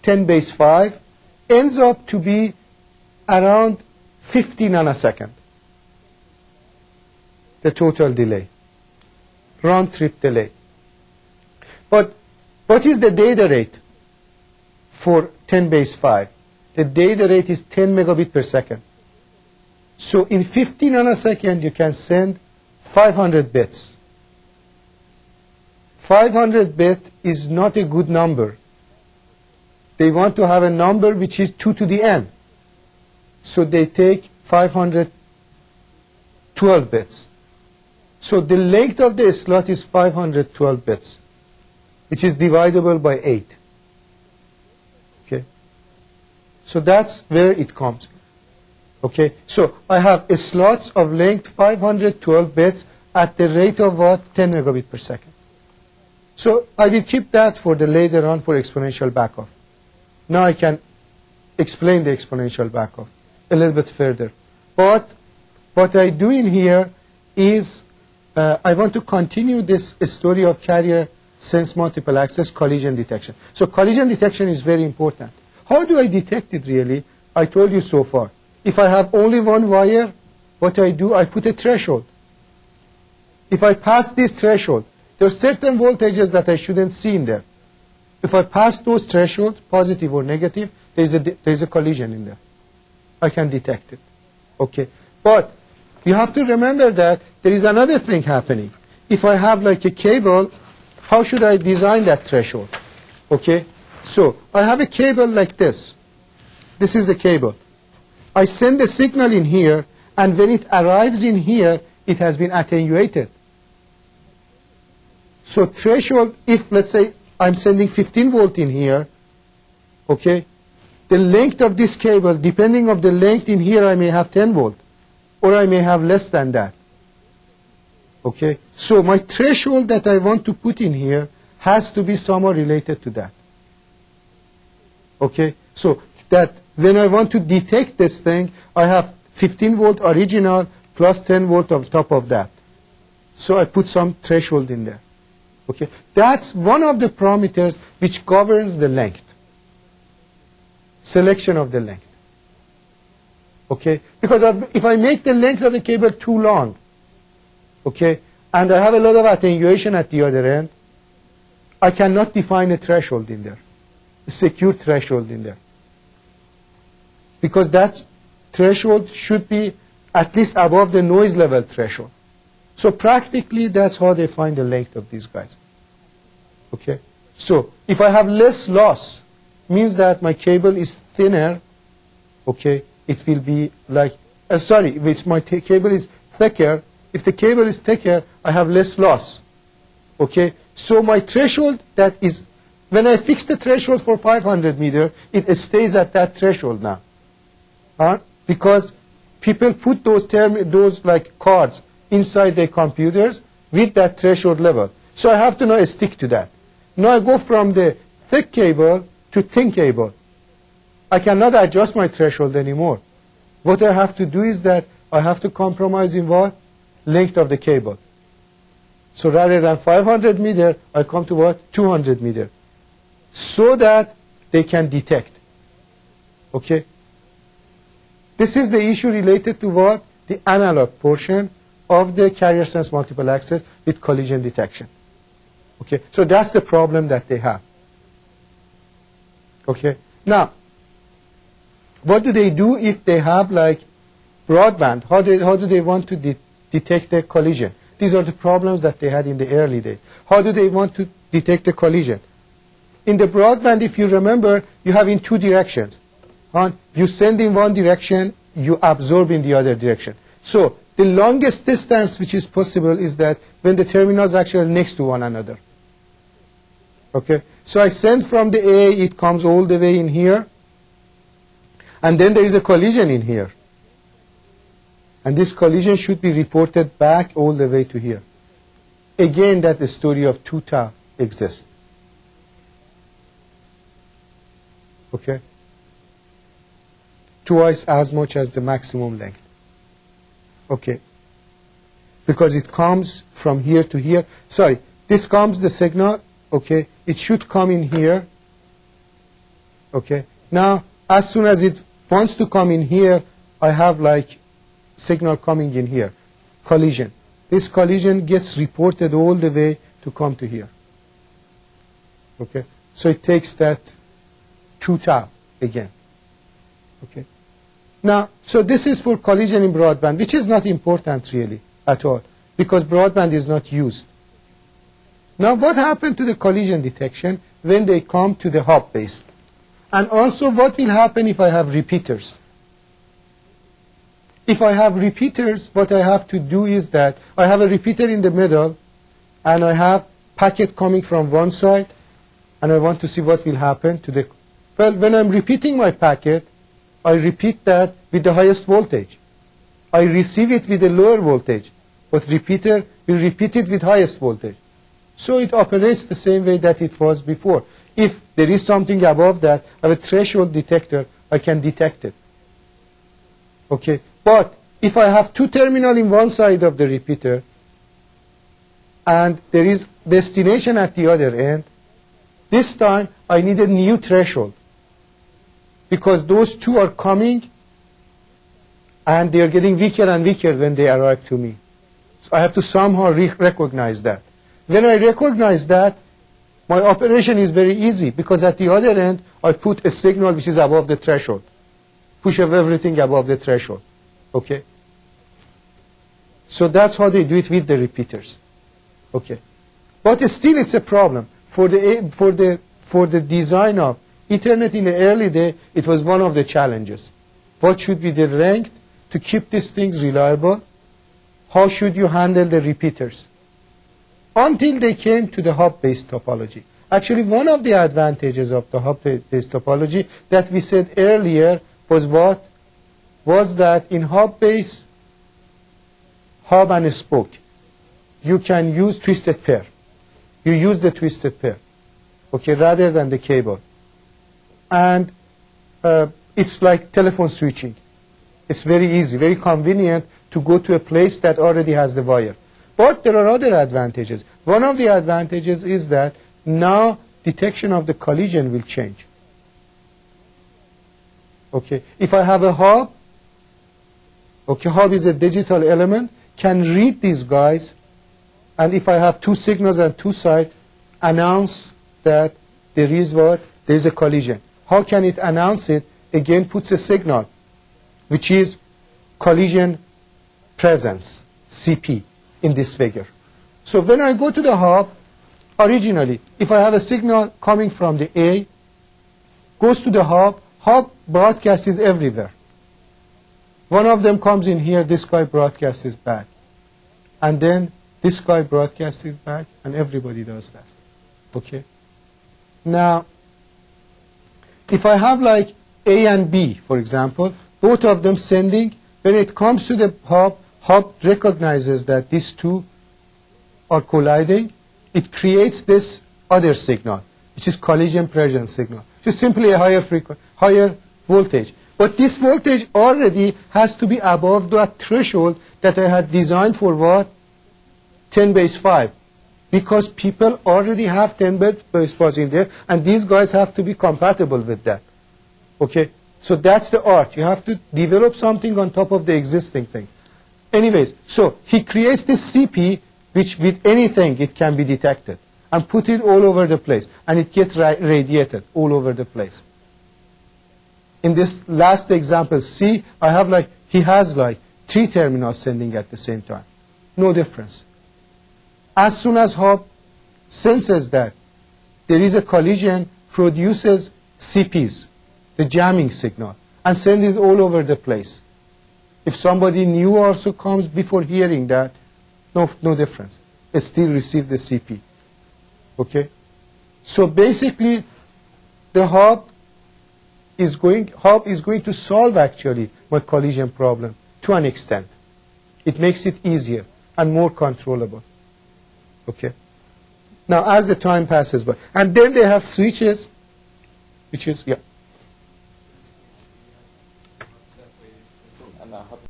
10 base 5, ends up to be around 50 nanosecond. The total delay, round trip delay. But what is the data rate for 10 base 5? The data rate is 10 megabit per second. So in 50 nanosecond, you can send 500 bits. 500 bit is not a good number. They want to have a number which is 2 to the n. So they take 512 bits. So the length of the slot is 512 bits, which is divisible by 8. Okay. So that's where it comes. Okay. So I have slots of length 512 bits at the rate of what? 10 megabit per second. So I will keep that for the later on for exponential backoff. Now I can explain the exponential backoff a little bit further. But what I do in here is I want to continue this story of carrier sense multiple access collision detection. So collision detection is very important. How do I detect it really? I told you so far. If I have only one wire, what I do, I put a threshold. If I pass this threshold, there are certain voltages that I shouldn't see in there. If I pass those thresholds, positive or negative, there's a collision in there. I can detect it. Okay. But you have to remember that there is another thing happening. If I have like a cable, how should I design that threshold? Okay. So I have a cable like this. This is the cable. I send a signal in here, and when it arrives in here, it has been attenuated. So threshold, if let's say I'm sending 15 volt in here, okay, the length of this cable, depending on the length in here, I may have 10 volt, or I may have less than that. Okay, so my threshold that I want to put in here has to be somewhat related to that. Okay, so that when I want to detect this thing, I have 15 volt original plus 10 volt on top of that. So I put some threshold in there. Okay, that's one of the parameters which governs the length. Selection of the length. Okay, because if I make the length of the cable too long, okay, and I have a lot of attenuation at the other end, I cannot define a threshold in there, a secure threshold in there. Because that threshold should be at least above the noise level threshold. So practically, that's how they find the length of these guys. Okay? So if I have less loss, means that my cable is thinner, okay, it will be like, if my cable is thicker, if the cable is thicker, I have less loss. Okay? So my threshold that is, when I fix the threshold for 500 meter, it stays at that threshold now. Because people put those like cards inside their computers with that threshold level. So I have to now stick to that. Now I go from the thick cable to thin cable. I cannot adjust my threshold anymore. What I have to do is that I have to compromise in what? Length of the cable. So rather than 500 meter, I come to what? 200 meter. So that they can detect. Okay? This is the issue related to what? The analog portion of the carrier sense multiple access with collision detection. Okay, so that's the problem that they have. Okay, now, what do they do if they have like broadband? How do they want to detect the collision? These are the problems that they had in the early days. How do they want to detect the collision? In the broadband, if you remember, you have in two directions. You send in one direction, you absorb in the other direction. So the longest distance which is possible is that when the terminals actually are next to one another. Okay, so I send from the A, it comes all the way in here, and then there is a collision in here. And this collision should be reported back all the way to here. Again, that the story of 2 tau exists. Okay? Twice as much as the maximum length. Okay. Because it comes from here to here. Sorry, this comes the signal. Okay. It should come in here. Okay. Now, as soon as it wants to come in here, I have like signal coming in here. Collision. This collision gets reported all the way to come to here. Okay. So it takes that 2 tau again. Okay. Now, so this is for collision in broadband, which is not important really at all, because broadband is not used. Now, what happened to the collision detection when they come to the hub base? And also, what will happen if I have repeaters? If I have repeaters, what I have to do is that I have a repeater in the middle, and I have packet coming from one side, and I want to see what will happen to the... Well, when I'm repeating my packet, I repeat that with the highest voltage. I receive it with a lower voltage, but repeater will repeat it with highest voltage. So it operates the same way that it was before. If there is something above that, I have a threshold detector, I can detect it. Okay, but if I have 2 terminals in one side of the repeater, and there is destination at the other end, this time I need a new threshold because those two are coming and they are getting weaker and weaker when they arrive to me. So I have to somehow recognize that. When I recognize that, my operation is very easy because at the other end I put a signal which is above the threshold. Push everything above the threshold. Okay? So that's how they do it with the repeaters. Okay. But still it's a problem. For the design of Ethernet in the early day, it was one of the challenges. What should be the length to keep these things reliable? How should you handle the repeaters? Until they came to the hop-based topology. Actually, one of the advantages of the hop-based topology that we said earlier was what? Was that in hop-based, hub and spoke, you can use twisted pair. You use the twisted pair, okay, rather than the cable. And it's like telephone switching. It's very easy, very convenient to go to a place that already has the wire. But there are other advantages. One of the advantages is that now detection of the collision will change. Okay, if I have a hub, okay, hub is a digital element, can read these guys, and if I have two signals on two sides, announce that there is what? There is a collision. How can it announce it? Again, puts a signal, which is collision presence, CP, in this figure. So when I go to the hub, originally, if I have a signal coming from the A, goes to the hub broadcasts it everywhere. One of them comes in here, this guy broadcasts it back. And then this guy broadcasts it back, and everybody does that. Okay? Now, if I have like A and B, for example, both of them sending, when it comes to the hub recognizes that these two are colliding. It creates this other signal, which is collision presence signal. Just simply a higher voltage. But this voltage already has to be above that threshold that I had designed for what? 10 base 5. Because people already have 10 base 5 in there, and these guys have to be compatible with that. Okay? So that's the art. You have to develop something on top of the existing thing. Anyways, so he creates this CP, which with anything it can be detected, and put it all over the place, and it gets radiated all over the place. In this last example, C, I have like, he has like 3 terminals sending at the same time. No difference. As soon as hub senses that there is a collision, produces CPs, the jamming signal, and sends it all over the place. If somebody new also comes before hearing that, no difference. It still receives the CP. Okay? So basically, the hub is going to solve actually my collision problem to an extent. It makes it easier and more controllable. Okay? Now, as the time passes by, and then they have switches, which is, yeah. And a hub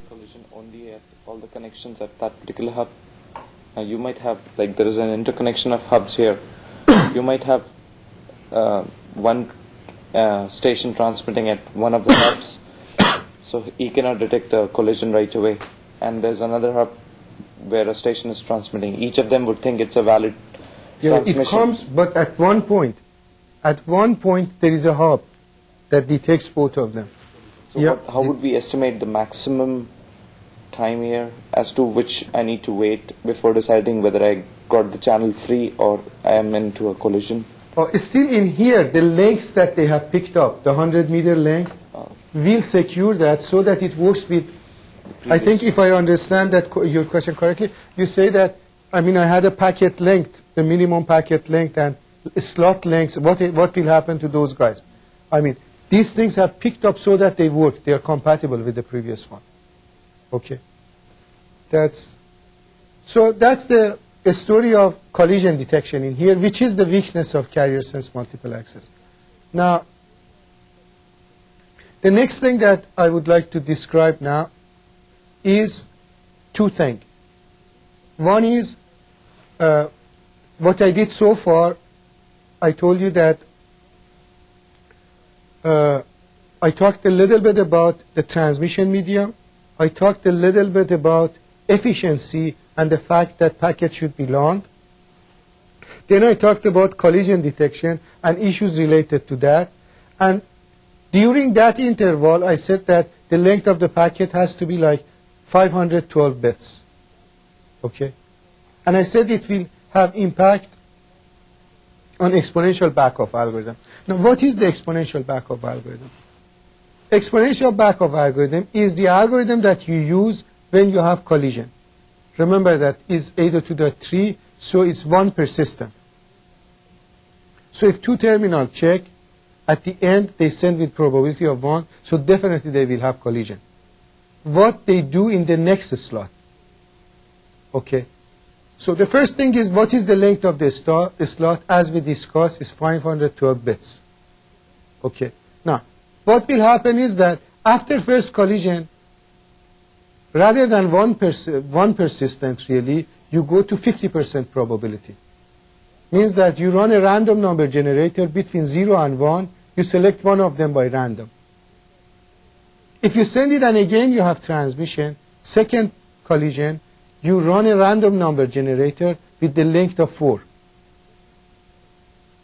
collision only at all the connections at that particular hub. Now, you might have, like, there is an interconnection of hubs here. You might have one station transmitting at one of the hubs, so he cannot detect a collision right away. And there's another hub where a station is transmitting. Each of them would think it's a valid transmission. It comes, but at one point there is a hub that detects both of them. So how would we estimate the maximum time here as to which I need to wait before deciding whether I got the channel free or I am into a collision? Still in here, the lengths that they have picked up, the 100-meter length, will secure that so that it works with, I think if I understand that your question correctly, you say that, I mean, I had a packet length, the minimum packet length and slot lengths, what will happen to those guys? I mean, these things have picked up so that they work, they are compatible with the previous one. Okay. That's the story of collision detection in here, which is the weakness of carrier sense multiple access. Now, the next thing that I would like to describe now is 2 things. One is what I did so far, I told you that I talked a little bit about the transmission medium. I talked a little bit about efficiency and the fact that packets should be long. Then I talked about collision detection and issues related to that. And during that interval, I said that the length of the packet has to be like 512 bits. Okay? And I said it will have impact on exponential Backoff algorithm. Now, what is the exponential Backoff algorithm? Exponential Backoff algorithm is the algorithm that you use when you have collision. Remember that is 802.3, so it's one persistent. So if two terminals check, at the end they send with probability of 1, so definitely they will have collision. What they do in the next slot. Okay. So the first thing is, what is the length of the slot? As we discussed, is 512 bits. Okay. Now, what will happen is that after first collision, rather than one persistent really, you go to 50% probability. Means that you run a random number generator between 0 and 1. You select one of them by random. If you send it and again you have transmission, second collision, you run a random number generator with the length of 4.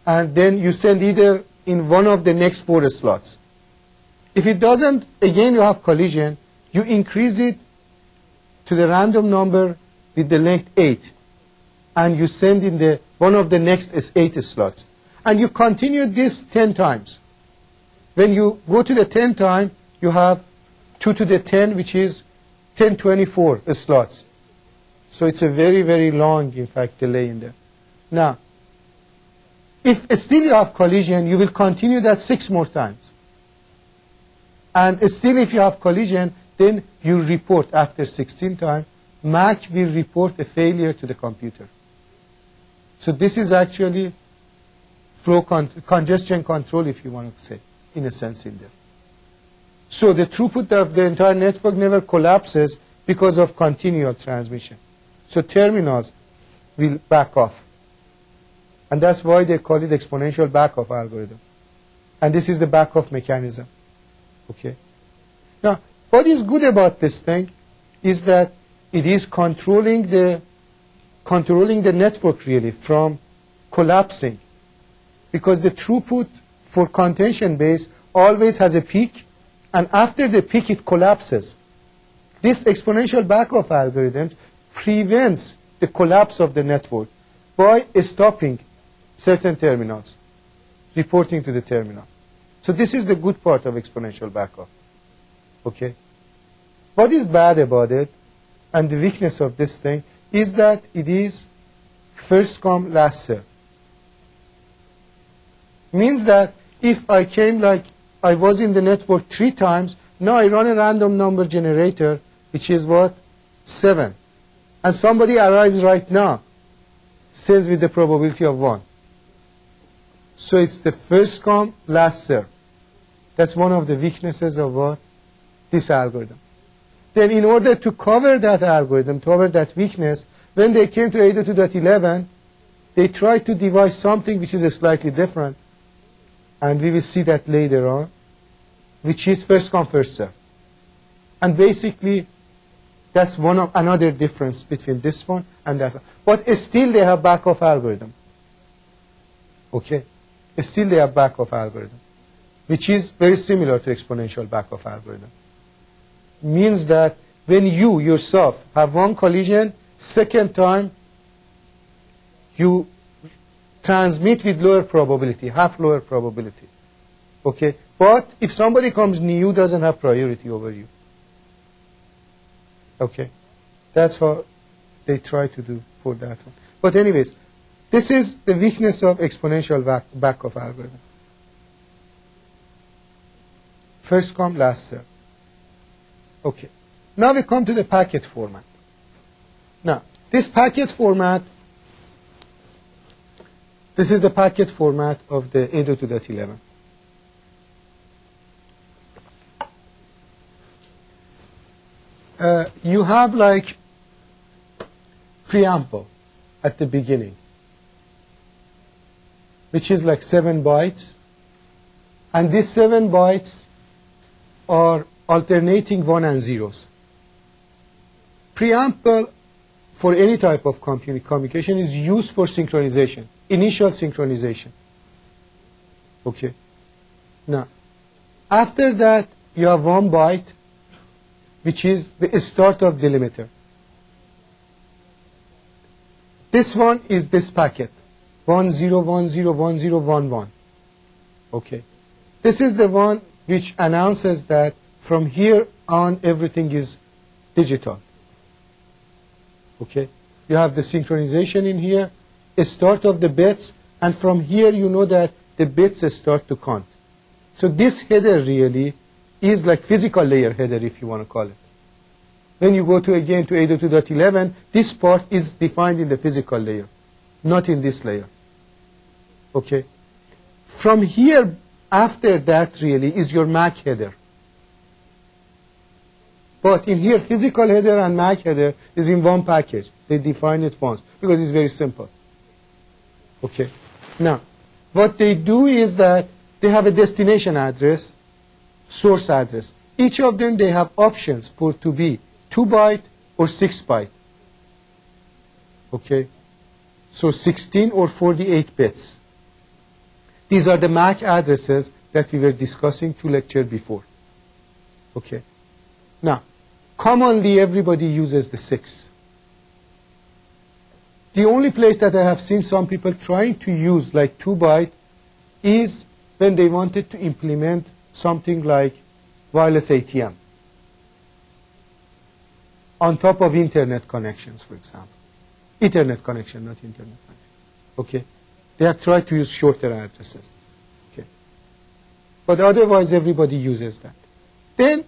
And then you send either in one of the next 4 slots. If it doesn't, again you have collision, you increase it to the random number with the length 8. And you send in the one of the next 8 slots. And you continue this 10 times. When you go to the 10th time, you have 2 to the 10, which is 1024 slots. So it's a very, very long, in fact, delay in there. Now, if still you have collision, you will continue that 6 more times. And still if you have collision, then you report after 16 times, Mac will report a failure to the computer. So this is actually congestion control, if you want to say, in a sense in there. So the throughput of the entire network never collapses because of continual transmission. So terminals will back off. And that's why they call it exponential Backoff algorithm. And this is the Backoff mechanism. Okay. Now, what is good about this thing is that it is controlling the network really from collapsing. Because the throughput for contention base always has a peak, and after the peak it collapses. This exponential Backoff algorithm prevents the collapse of the network by stopping certain terminals, reporting to the terminal. So this is the good part of exponential Backoff. Okay. What is bad about it, and the weakness of this thing, is that it is first come, last serve. Means that if I came like I was in the network 3 times, now I run a random number generator, which is what? 7. And somebody arrives right now, says with the probability of 1. So it's the first come, last serve. That's one of the weaknesses of what? This algorithm. Then in order to cover that algorithm, to cover that weakness, when they came to 802.11, they tried to devise something which is slightly different. And we will see that later on, which is first come, first serve. And basically, that's one of another difference between this one and that one. But still they have Backoff algorithm. Okay? Still they have Backoff algorithm, which is very similar to exponential Backoff algorithm. Means that when you yourself have one collision, second time you transmit with lower probability, half lower probability. Okay? But if somebody comes new, doesn't have priority over you. Okay? That's what they try to do for that one. But anyways, this is the weakness of exponential Backoff algorithm. First come, last serve. Okay. Now we come to the packet format. Now, this packet format, this is the packet format of the 802.11. You have like preamble. at the beginning, which is like 7 bytes. And these 7 bytes are alternating 1 and zeros. Preamble for any type of communication is used for synchronization, initial synchronization. Okay. Now, after that, you have 1 byte, which is the start of delimiter. This one is this packet, 10101011. Okay. This is the one which announces that from here on everything is digital. Okay. You have the synchronization in here, a start of the bits, and from here you know that the bits start to count. So this header really is like physical layer header, if you want to call it. When you go to again to 802.11, this part is defined in the physical layer, not in this layer. Okay. From here, after that really is your MAC header. But in here, physical header and MAC header is in one package. They define it once because it's very simple. Okay. Now, what they do is that they have a destination address, source address. Each of them, they have options for to be 2 byte or 6 byte. Okay. So 16 or 48 bits. These are the MAC addresses that we were discussing 2 lectures before. Okay. Now, commonly everybody uses the 6. The only place that I have seen some people trying to use like 2 byte is when they wanted to implement something like wireless ATM on top of internet connections, for example. Ethernet connection, not internet connection. Okay. They have tried to use shorter addresses. Okay. But otherwise, everybody uses that. Then,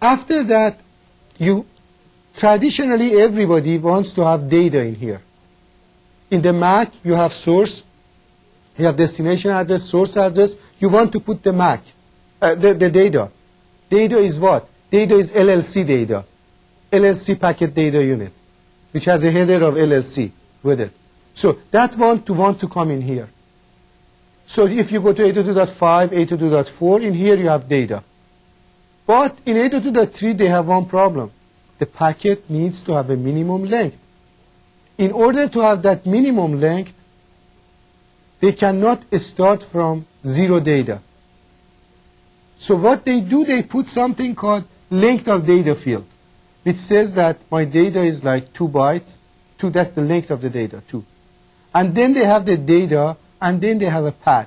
after that, traditionally, everybody wants to have data in here. In the MAC, you have source, you have destination address, source address. You want to put the MAC, the data. Data is what? Data is LLC data, LLC packet data unit, which has a header of LLC with it. So that want to come in here. So if you go to 802.5, 802.4, in here you have data. But in 802.3, they have one problem. The packet needs to have a minimum length. In order to have that minimum length, they cannot start from 0 data. So what they do, they put something called length of data field, which says that my data is like 2 bytes. That's the length of the data, 2. And then they have the data, and then they have a pad.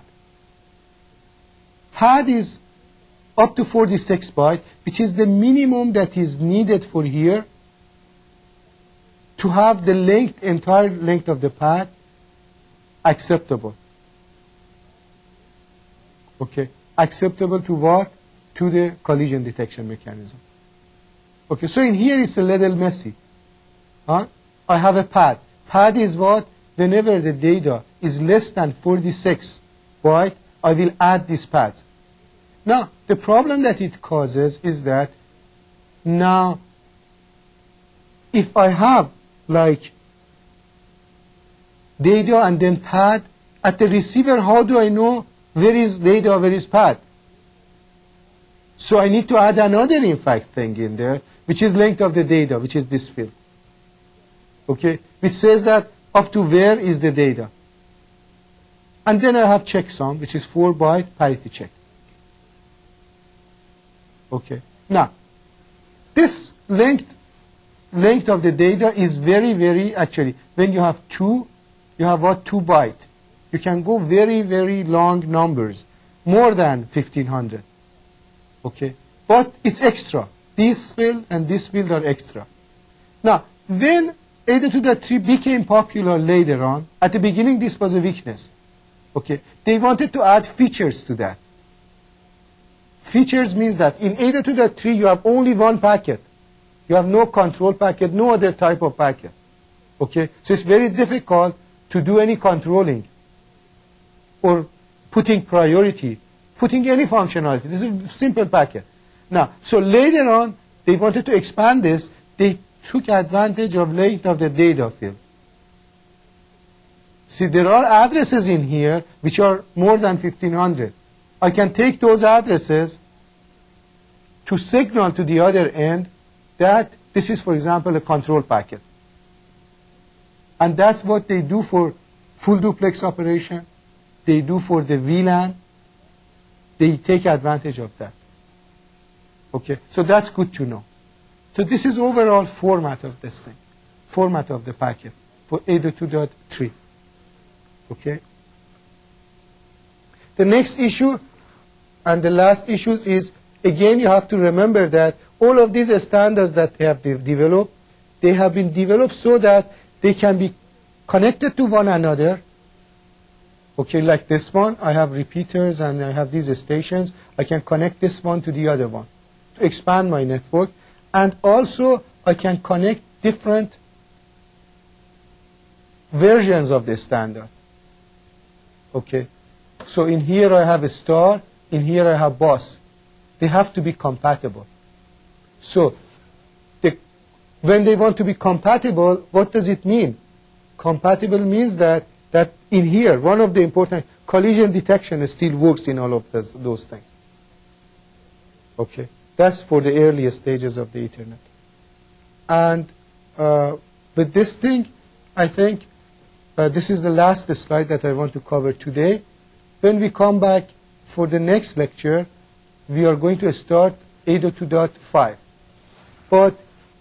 Pad is up to 46 bytes, which is the minimum that is needed for here to have the length, entire length of the pad acceptable. Okay. Acceptable to what? To the collision detection mechanism. Okay, so in here it's a little messy. Huh? I have a pad. Pad is what? Whenever the data is less than 46 bytes, I will add this pad. Now, the problem that it causes is that now, if I have like data and then pad, at the receiver, how do I know where is data, where is pad? So I need to add another, in fact, thing in there, which is length of the data, which is this field. Okay, which says that up to where is the data. And then I have checksum, which is 4 byte parity check. Okay. Now, this length of the data is very, very, actually, when you have 2, you have what? 2 byte. You can go very, very long numbers, more than 1500. Okay. But it's extra. This field and this field are extra. Now, when 802.3 became popular later on, at the beginning this was a weakness. Okay. They wanted to add features to that. Features means that in 802.3 you have only one packet. You have no control packet, no other type of packet. Okay? So it's very difficult to do any controlling or putting priority, putting any functionality. This is a simple packet. Now, so later on, they wanted to expand this. They took advantage of length of the data field. See, there are addresses in here which are more than 1500. I can take those addresses to signal to the other end that this is, for example, a control packet. And that's what they do for full duplex operation. They do for the VLAN. They take advantage of that. Okay, so that's good to know. So this is overall format of this thing, format of the packet for 802.3. Okay. The next issue and the last issues is, again, you have to remember that all of these standards that they have developed, they have been developed so that they can be connected to one another. Okay, like this one, I have repeaters and I have these stations. I can connect this one to the other one to expand my network. And also, I can connect different versions of the standard. Okay, so in here I have a star, in here I have bus. They have to be compatible. So when they want to be compatible, what does it mean? Compatible means that in here, one of the important, collision detection still works in all of those things. Okay, that's for the earliest stages of the Ethernet. And with this thing, I think this is the last slide that I want to cover today. When we come back for the next lecture, we are going to start 802.5. But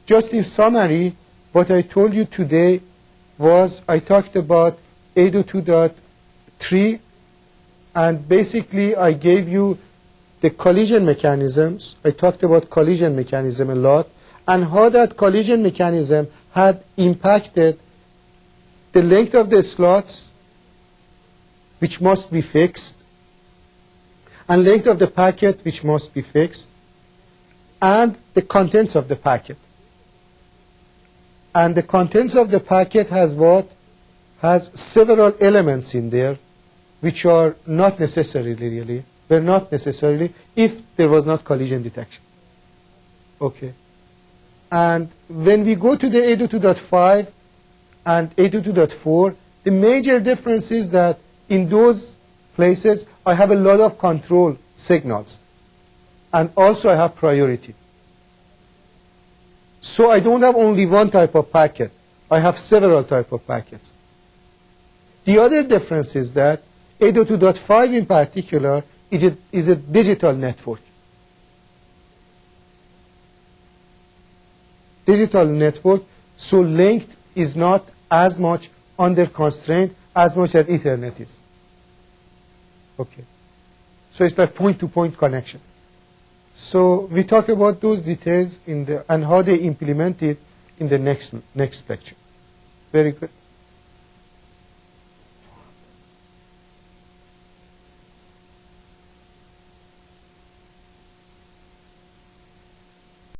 just in summary, what I told you today was I talked about 802.3, and basically I gave you the collision mechanisms. I talked about collision mechanism a lot, and how that collision mechanism had impacted the length of the slots, which must be fixed, and length of the packet, which must be fixed, and the contents of the packet. And the contents of the packet has what? Has several elements in there, which are not necessarily really, were not necessarily if there was not collision detection. Okay. And when we go to the 802.5 and 802.4, the major difference is that in those places, I have a lot of control signals. And also I have priority. So I don't have only one type of packet. I have several types of packets. The other difference is that 802.5 in particular is a digital network. Digital network, so length is not as much under constraint as much as Ethernet is. Okay. So it's like point-to-point connection. So we talk about those details and how they implement it in the next lecture. Very good.